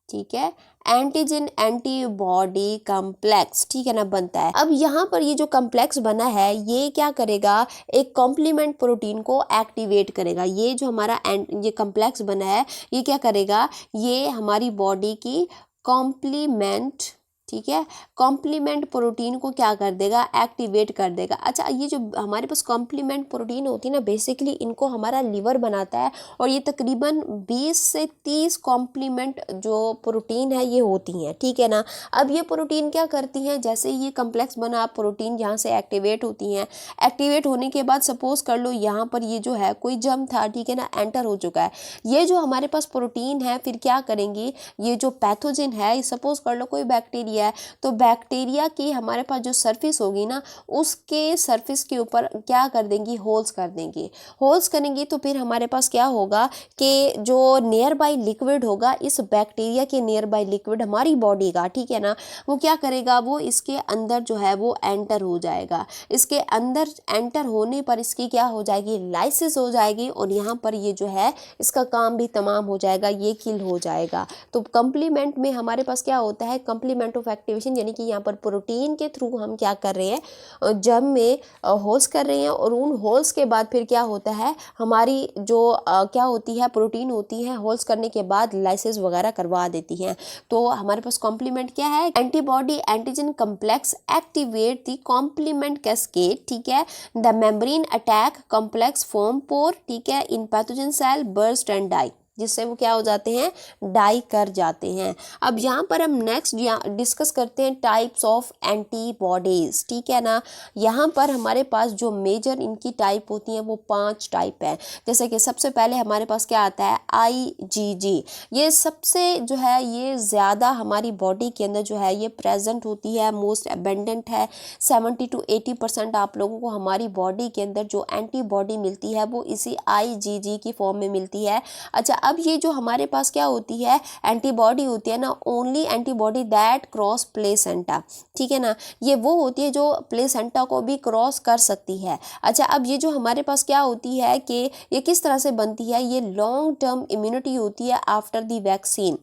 Speaker 1: ठीक है, एंटीजन एंटीबॉडी कॉम्प्लेक्स, ठीक है ना, बनता है। अब यहाँ पर ये जो कॉम्प्लेक्स बना है ये क्या करेगा, एक कॉम्प्लीमेंट प्रोटीन को एक्टिवेट करेगा। ये जो हमारा ये कॉम्प्लेक्स बना है ये क्या करेगा, ये हमारी बॉडी की कॉम्प्लीमेंट, ठीक है, कॉम्प्लीमेंट प्रोटीन को क्या कर देगा, एक्टिवेट कर देगा। अच्छा, ये जो हमारे पास कॉम्प्लीमेंट प्रोटीन होती है ना, बेसिकली इनको हमारा लिवर बनाता है और ये तकरीबन 20 से 30 कॉम्प्लीमेंट जो प्रोटीन है ये होती हैं, ठीक है ना। अब ये प्रोटीन क्या करती हैं, जैसे ये कम्प्लेक्स बना प्रोटीन यहाँ से एक्टिवेट होती हैं। एक्टिवेट होने के बाद सपोज कर लो यहाँ पर ये जो है कोई जर्म था, ठीक है ना, एंटर हो चुका है। ये जो हमारे पास प्रोटीन है फिर क्या करेंगी, ये जो पैथोजन है, सपोज कर लो कोई बैक्टीरिया है, तो बैक्टीरिया की हमारे पास जो सरफेस होगी ना, उसके सरफेस के ऊपर क्या कर देंगी, होल्स कर देंगी। होल्स करेंगी तो फिर हमारे पास क्या होगा कि जो नियर बाई लिक्विड होगा, इस बैक्टीरिया के नियर बाई लिक्विड हमारी बॉडी का, ठीक है ना, वो क्या करेगा, वो इसके अंदर जो है वो एंटर हो जाएगा। इसके अंदर एंटर होने पर इसकी क्या हो जाएगी, लाइसिस हो जाएगी और यहाँ पर ये जो है इसका काम भी तमाम हो जाएगा, ये किल हो जाएगा। तो कंप्लीमेंट में हमारे पास क्या होता है, कंप्लीमेंट ऑफ एक्टिवेशन, यानी कि यहाँ पर प्रोटीन के थ्रू हम क्या कर रहे हैं, जर्म में होल्स कर रहे हैं और उन होल्स के बाद फिर क्या होता है, हमारी जो क्या होती है, प्रोटीन होती है, होल्स करने के बाद लाइसिस वगैरह करवा देती हैं। तो हमारे पास कॉम्प्लीमेंट क्या है, antibody antigen complex activate the complement cascade, ठीक है, the membrane attack complex form pore, ठीक है, in pathogen cell burst and die, जिससे वो क्या हो जाते हैं, डाई कर जाते हैं। अब यहाँ पर हम नेक्स्ट डिस्कस करते हैं टाइप्स ऑफ एंटीबॉडीज, ठीक है ना। यहाँ पर हमारे पास जो मेजर इनकी टाइप होती हैं वो 5 टाइप है। जैसे कि सबसे पहले हमारे पास क्या आता है, IgG। ये सबसे जो है ये ज़्यादा हमारी बॉडी के अंदर जो है ये प्रेजेंट होती है, मोस्ट एबेंडेंट है। 70 to 80% आप लोगों को हमारी बॉडी के अंदर जो एंटीबॉडी मिलती है वो इसी IgG की फॉर्म में मिलती है। अच्छा, अब ये जो हमारे पास क्या होती है, एंटीबॉडी होती है ना, only antibody that cross placenta, ठीक है ना, ये वो होती है जो प्लेसेंटा को भी क्रॉस कर सकती है। अच्छा, अब ये जो हमारे पास क्या होती है कि ये किस तरह से बनती है, ये लॉन्ग टर्म इम्यूनिटी होती है आफ्टर द वैक्सीन।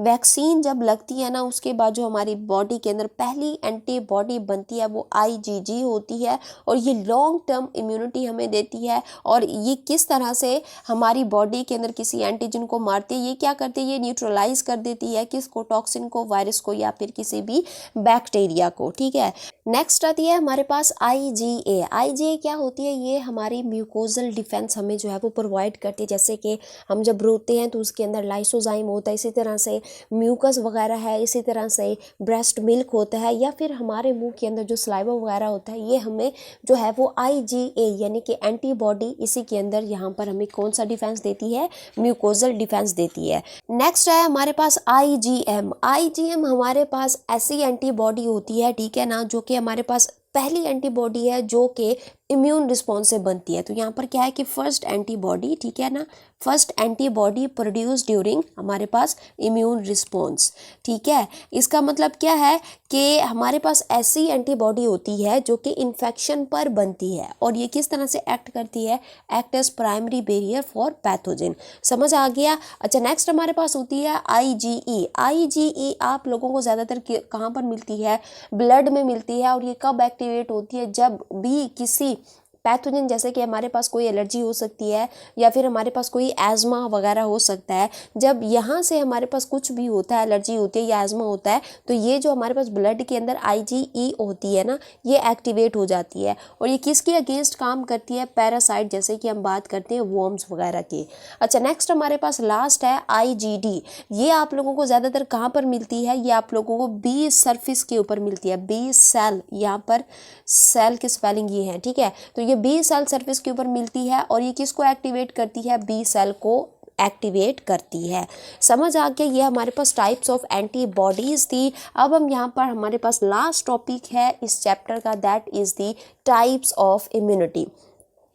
Speaker 1: वैक्सीन जब लगती है ना, उसके बाद जो हमारी बॉडी के अंदर पहली एंटीबॉडी बनती है वो IgG होती है और ये लॉन्ग टर्म इम्यूनिटी हमें देती है। और ये किस तरह से हमारी बॉडी के अंदर किसी एंटीजन को मारती है, ये क्या करती है, ये न्यूट्रलाइज कर देती है किसको, टॉक्सिन को, वायरस को या फिर किसी भी बैक्टीरिया को, ठीक है। नेक्स्ट आती है हमारे पास IgA। IgA क्या होती है, ये हमारी म्यूकोजल डिफेंस हमें जो है वो प्रोवाइड करती है। जैसे कि हम जब रोते हैं तो उसके अंदर लाइसोजाइम होता है, इसी तरह से म्यूकस वगैरह है, इसी तरह से ब्रेस्ट मिल्क होता है, या फिर हमारे मुंह के अंदर जो सलाइवा वगैरह होता है, ये हमें जो है वो IgA यानी कि एंटीबॉडी, इसी के अंदर यहाँ पर हमें कौन सा डिफेंस देती है, म्यूकोजल डिफेंस देती है। नेक्स्ट है हमारे पास IgM। IgM हमारे पास ऐसी एंटीबॉडी होती है, ठीक है ना, जो कि हमारे पास पहली एंटीबॉडी है जो कि इम्यून रिस्पॉन्स से बनती है। तो यहाँ पर क्या है कि फर्स्ट एंटीबॉडी, ठीक है ना, फर्स्ट एंटीबॉडी प्रोड्यूस ड्यूरिंग हमारे पास इम्यून रिस्पॉन्स, ठीक है। इसका मतलब क्या है कि हमारे पास ऐसी एंटीबॉडी होती है जो कि इन्फेक्शन पर बनती है और ये किस तरह से एक्ट करती है, act as primary barrier for pathogen. समझ आ गया। अच्छा, नेक्स्ट हमारे पास होती है IgE। IgE आप लोगों को ज़्यादातर कहाँ पर मिलती है, ब्लड में मिलती है और ये कब एक्टिवेट होती है, जब भी किसी पैथोजन, जैसे कि हमारे पास कोई एलर्जी हो सकती है या फिर हमारे पास कोई एज़मा वगैरह हो सकता है, जब यहाँ से हमारे पास कुछ भी होता है, एलर्जी होती है या एज़मा होता है, तो ये जो हमारे पास ब्लड के अंदर IgE होती है ना, ये एक्टिवेट हो जाती है और ये किसके अगेंस्ट काम करती है, पैरासाइट, जैसे कि हम बात करते हैं वर्म्स वगैरह की। अच्छा, नेक्स्ट हमारे पास लास्ट है IgD। ये आप लोगों को ज़्यादातर कहाँ पर मिलती है, ये आप लोगों को बी सरफेस के ऊपर मिलती है, बी सेल, यहाँ पर सेल की स्पेलिंग ये है, ठीक है। तो ये बी सेल सरफेस के ऊपर मिलती है और ये किसको एक्टिवेट करती है, बी सेल को एक्टिवेट करती है। समझ आ गया, ये हमारे पास टाइप्स ऑफ एंटीबॉडीज थी। अब हम यहाँ पर हमारे पास लास्ट टॉपिक है इस चैप्टर का, that is the types of immunity.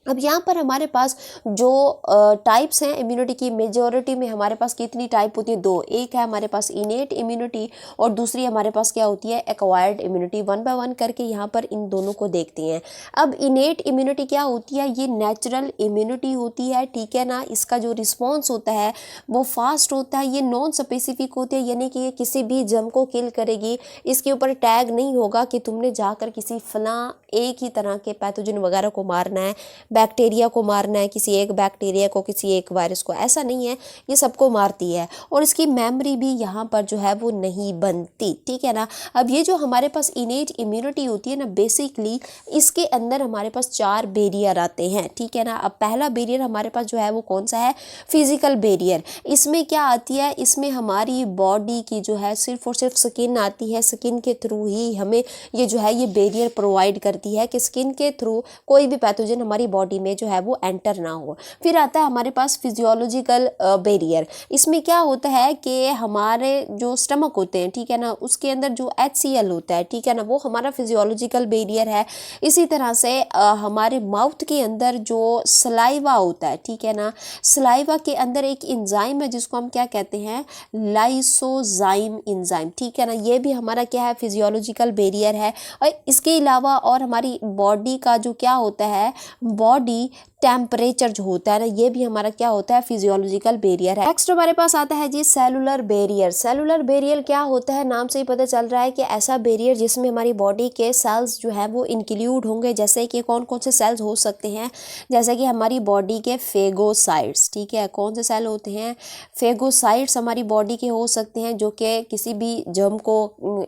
Speaker 1: अब यहाँ पर हमारे पास जो टाइप्स हैं इम्यूनिटी की, मेजॉरिटी में हमारे पास कितनी टाइप होती है? दो। एक है हमारे पास इनेट इम्यूनिटी और दूसरी हमारे पास क्या होती है? Acquired immunity. One by one करके यहाँ पर इन दोनों को देखते हैं। अब इनेट इम्यूनिटी क्या होती है? ये नेचुरल इम्यूनिटी होती है, ठीक है ना। इसका जो रिस्पॉन्स होता है वो फास्ट होता है, ये नॉन स्पेसिफिक होती है, यानी कि ये किसी भी जम को किल करेगी। इसके ऊपर टैग नहीं होगा कि तुमने जाकर किसी फलां एक ही तरह के पैथोजन वगैरह को मारना है, बैक्टीरिया को मारना है, किसी एक बैक्टीरिया को, किसी एक वायरस को, ऐसा नहीं है। ये सबको मारती है और इसकी मेमोरी भी यहाँ पर जो है वो नहीं बनती, ठीक है ना। अब ये जो हमारे पास इनेट इम्यूनिटी होती है ना, बेसिकली इसके अंदर हमारे पास 4 बैरियर आते हैं, ठीक है ना। अब पहला बैरियर हमारे पास जो है वो कौन सा है? Physical barrier. इसमें क्या आती है? इसमें हमारी बॉडी की जो है सिर्फ और सिर्फ स्किन आती है। स्किन के थ्रू ही हमें ये जो है ये बैरियर प्रोवाइड करती है कि स्किन के थ्रू कोई भी पैथोजन हमारी बॉडी में जो है वो एंटर ना हो। फिर आता है हमारे पास फिजियोलॉजिकल बैरियर। इसमें क्या होता है कि हमारे जो स्टमक होते हैं, ठीक है ना, उसके अंदर जो HCl होता है, ठीक है ना, वो हमारा फिजियोलॉजिकल बैरियर है। इसी तरह से हमारे माउथ के अंदर जो सलाइवा होता है, ठीक है ना, सलाइवा के अंदर एक इंजाइम है जिसको हम क्या कहते हैं? लाइसोजाइम इंजाइम, ठीक है ना। ये भी हमारा क्या है? फिजियोलॉजिकल बैरियर है। और इसके अलावा और हमारी बॉडी का जो क्या होता है, बॉडी टेम्परेचर जो होता है ना, ये भी हमारा क्या होता है? फिजियोलॉजिकल बैरियर है। नेक्स्ट हमारे पास आता है जी सेलुलर बैरियर। सेलुलर बैरियर क्या होता है? नाम से ही पता चल रहा है कि ऐसा बैरियर जिसमें हमारी बॉडी के सेल्स जो है वो इंक्लूड होंगे। जैसे कि कौन कौन से सेल्स हो सकते हैं? जैसे कि हमारी बॉडी के फेगोसाइट्स, ठीक है। कौन से सेल होते हैं? फेगोसाइट्स हमारी बॉडी के हो सकते हैं जो कि किसी भी जर्म को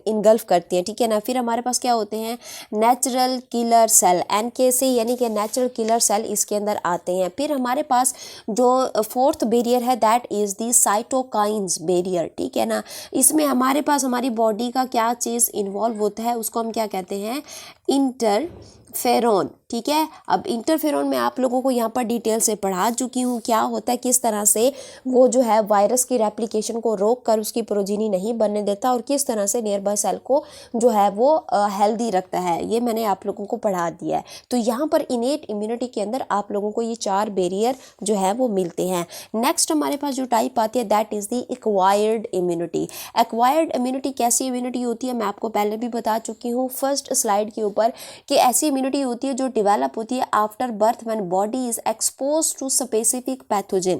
Speaker 1: इनगल्फ करते हैं, ठीक है ना। फिर हमारे पास क्या होते हैं? नेचुरल किलर सेल, NKC यानी कि नेचुरल किलर सेल इसके अंदर आते हैं। फिर हमारे पास जो फोर्थ बैरियर है that is the cytokines barrier, ठीक है ना। इसमें हमारे पास हमारी बॉडी का क्या चीज़ इन्वॉल्व होता है, उसको हम क्या कहते हैं? इंटरफेरॉन, ठीक है। अब इंटरफेरॉन में आप लोगों को यहाँ पर डिटेल से पढ़ा चुकी हूँ क्या होता है, किस तरह से वो जो है वायरस की रेप्लिकेशन को रोक कर उसकी प्रोजीनी नहीं बनने देता और किस तरह से नियर बाय सेल को जो है वो हेल्दी रखता है। ये मैंने आप लोगों को पढ़ा दिया है। तो यहाँ पर इनेट इम्यूनिटी के अंदर आप लोगों को ये 4 बैरियर जो है वो मिलते हैं। नेक्स्ट हमारे पास जो टाइप आती है that is the acquired immunity. Acquired immunity कैसी इम्यूनिटी होती है? मैं आपको पहले भी बता चुकी हूँ फर्स्ट स्लाइड के ऊपर कि ऐसी इम्यूनिटी होती है जो डेवलप होती है after birth when body is expose to specific pathogen,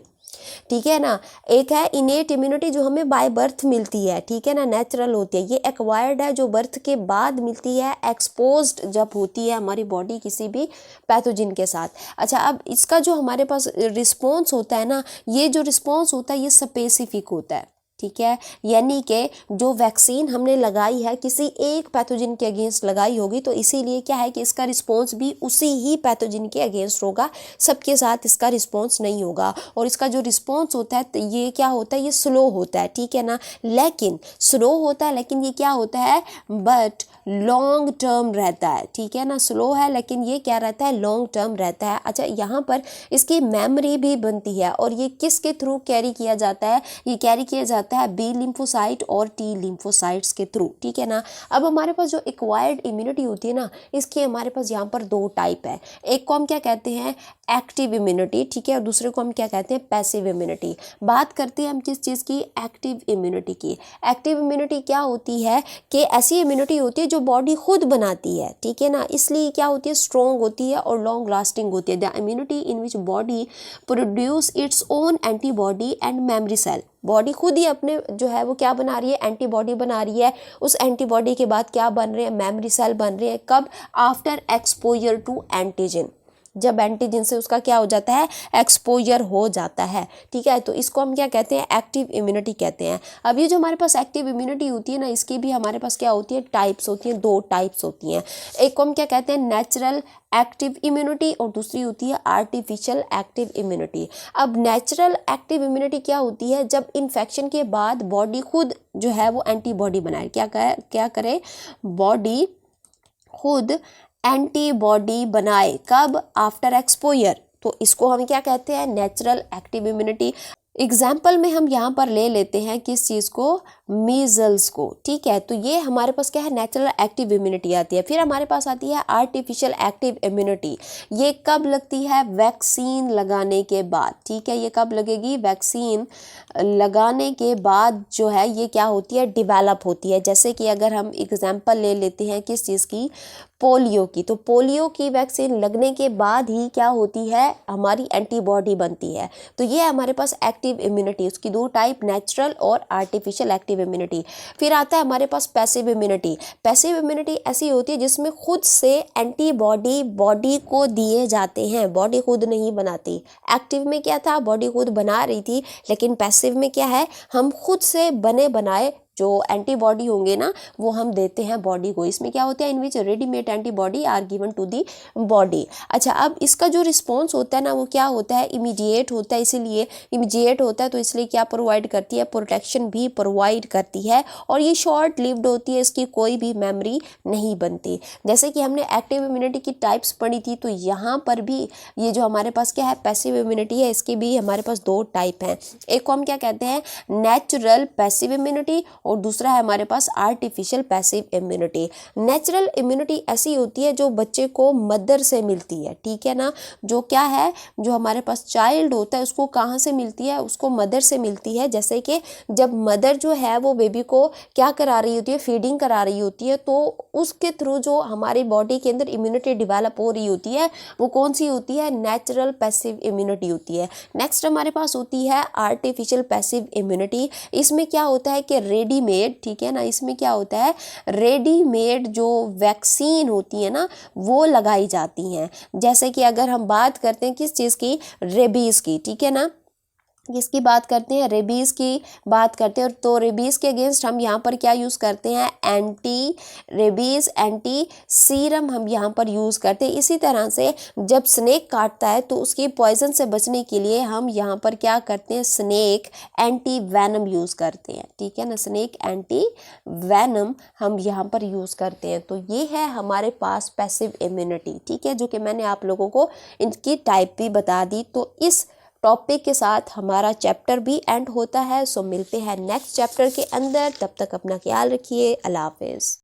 Speaker 1: ठीक है ना। एक है इनेट इम्यूनिटी जो हमें बाय बर्थ मिलती है, ठीक है ना, नेचुरल होती है। ये एक्वायर्ड है जो बर्थ के बाद मिलती है, एक्सपोज्ड जब होती है हमारी बॉडी किसी भी पैथोजन के साथ। अच्छा, अब इसका जो हमारे पास रिस्पॉन्स होता है ना, ये जो रिस्पॉन्स होता है ये स्पेसिफिक होता है, ठीक है। यानी कि जो वैक्सीन हमने लगाई है किसी एक पैथोजन के अगेंस्ट लगाई होगी, तो इसीलिए क्या है कि इसका रिस्पॉन्स भी उसी ही पैथोजन के अगेंस्ट होगा, सबके साथ इसका रिस्पॉन्स नहीं होगा। और इसका जो रिस्पॉन्स होता है ये क्या होता है? ये स्लो होता है, ठीक है ना। लेकिन स्लो होता है लेकिन ये क्या होता है? बट लॉन्ग टर्म रहता है, ठीक है ना। स्लो है लेकिन ये क्या रहता है? लॉन्ग टर्म रहता है। अच्छा, यहाँ पर इसकी मेमोरी भी बनती है और ये किसके थ्रू कैरी किया जाता है? ये कैरी किया जाता है बी लिम्फोसाइट और टी लिम्फोसाइट्स के थ्रू, ठीक है ना। अब हमारे पास जो एक्वायर्ड इम्यूनिटी होती है ना, इसकी हमारे पास यहाँ पर 2 टाइप है। एक को हम क्या कहते हैं? एक्टिव इम्यूनिटी, ठीक है, और दूसरे को हम क्या कहते हैं? Passive immunity. बात करते हैं हम किस चीज़ की? एक्टिव इम्यूनिटी की। एक्टिव इम्यूनिटी क्या होती है कि ऐसी इम्यूनिटी होती है जो बॉडी खुद बनाती है, ठीक है ना। इसलिए क्या होती है? स्ट्रॉन्ग होती है और लॉन्ग लास्टिंग होती है। The immunity in which body produce its own antibody and memory cell. बॉडी खुद ही अपने जो है वो क्या बना रही है? एंटीबॉडी बना रही है। उस एंटीबॉडी के बाद क्या बन रहे हैं? मेमोरी सेल बन रहे हैं। कब? आफ्टर एक्सपोजर टू एंटीजन, जब एंटीजन से उसका क्या हो जाता है? एक्सपोजर हो जाता है, ठीक है। तो इसको हम क्या कहते हैं? एक्टिव इम्यूनिटी कहते हैं। अब ये जो हमारे पास एक्टिव इम्यूनिटी होती है ना, इसकी भी हमारे पास क्या होती है? टाइप्स होती हैं, 2 टाइप्स होती हैं। एक को हम क्या कहते हैं? नेचुरल एक्टिव इम्यूनिटी और दूसरी होती है आर्टिफिशियल एक्टिव इम्यूनिटी। अब नेचुरल एक्टिव इम्यूनिटी क्या होती है? जब इन्फेक्शन के बाद बॉडी खुद जो है वो एंटीबॉडी बनाए। क्या करे? बॉडी खुद एंटीबॉडी बनाए। कब? After exposure. तो इसको हम क्या कहते हैं? Natural active immunity. एग्जाम्पल में हम यहाँ पर ले लेते हैं किस चीज़ को, मीजल्स को, ठीक है। तो ये हमारे पास क्या है, नेचुरल एक्टिव इम्यूनिटी आती है। फिर हमारे पास आती है आर्टिफिशियल एक्टिव इम्यूनिटी। ये कब लगती है, वैक्सीन लगाने के बाद, ठीक है। ये कब लगेगी, वैक्सीन लगाने के बाद जो है ये क्या होती है, डिवेलप होती है। जैसे कि अगर हम एग्जाम्पल ले लेते हैं किस चीज़ की, पोलियो की, तो पोलियो की वैक्सीन लगने के बाद ही क्या होती है, हमारी एंटीबॉडी बनती है। तो ये है हमारे पास एक्टिव इम्यूनिटी, उसकी दो टाइप, नेचुरल और आर्टिफिशियल एक्टिव इम्यूनिटी। फिर आता है हमारे पास पैसिव इम्यूनिटी। पैसिव इम्यूनिटी ऐसी होती है जिसमें खुद से एंटीबॉडी बॉडी को दिए जाते हैं, बॉडी खुद नहीं बनाती। एक्टिव में क्या था, बॉडी खुद बना रही थी, लेकिन पैसिव में क्या है, हम खुद से बने बनाए जो एंटीबॉडी होंगे ना वो हम देते हैं बॉडी को। इसमें क्या होता है, in which readymade antibody are given to the body. अच्छा, अब इसका जो रिस्पॉन्स होता है ना वो क्या होता है, इमीडिएट होता है। इसीलिए इमीडिएट होता है तो इसलिए क्या प्रोवाइड करती है, प्रोटेक्शन भी प्रोवाइड करती है, और ये शॉर्ट लिव्ड होती है, इसकी कोई भी मेमोरी नहीं बनती। जैसे कि हमने एक्टिव इम्यूनिटी की टाइप्स पढ़ी थी, तो यहाँ पर भी ये जो हमारे पास क्या है, पैसिव इम्यूनिटी है, इसके भी हमारे पास दो टाइप हैं। एक को हम क्या कहते हैं, नेचुरल पैसिव इम्यूनिटी, और दूसरा है हमारे पास artificial passive immunity. Natural immunity ऐसी होती है जो बच्चे को मदर से मिलती है, ठीक है ना। जो क्या है, जो हमारे पास चाइल्ड होता है उसको कहाँ से मिलती है, उसको मदर से मिलती है। जैसे कि जब मदर जो है वो बेबी को क्या करा रही होती है, फीडिंग करा रही होती है, तो उसके थ्रू जो हमारी बॉडी के अंदर इम्यूनिटी डेवलप हो रही होती है वो कौन सी होती है, नेचुरल पैसिव इम्यूनिटी होती है। नेक्स्ट हमारे पास होती है आर्टिफिशियल पैसिव इम्यूनिटी। इसमें क्या होता है कि रेडीमेड, ठीक है ना, इसमें क्या होता है, रेडीमेड जो वैक्सीन होती है ना वो लगाई जाती हैं। जैसे कि अगर हम बात करते हैं किस चीज़ की, रेबीज़ की, ठीक है ना, किसकी बात करते हैं, रेबीज़ की बात करते हैं। और तो रेबीज़ के अगेंस्ट हम यहाँ पर क्या यूज़ करते हैं, एंटी रेबीज़ एंटी सीरम हम यहाँ पर यूज़ करते हैं। इसी तरह से जब स्नेक काटता है तो उसकी पॉइजन से बचने के लिए हम यहाँ पर क्या करते हैं, स्नेक एंटी वैनम यूज़ करते हैं, ठीक है ना, स्नेक एंटी वैनम हम यहाँ पर यूज़ करते हैं। तो ये है हमारे पास पैसिव इम्यूनिटी, ठीक है, जो कि मैंने आप लोगों को इनकी टाइप भी बता दी। तो इस टॉपिक के साथ हमारा चैप्टर भी एंड होता है। सो मिलते हैं नेक्स्ट चैप्टर के अंदर, तब तक अपना ख्याल रखिए, अल्लाह हाफिज़।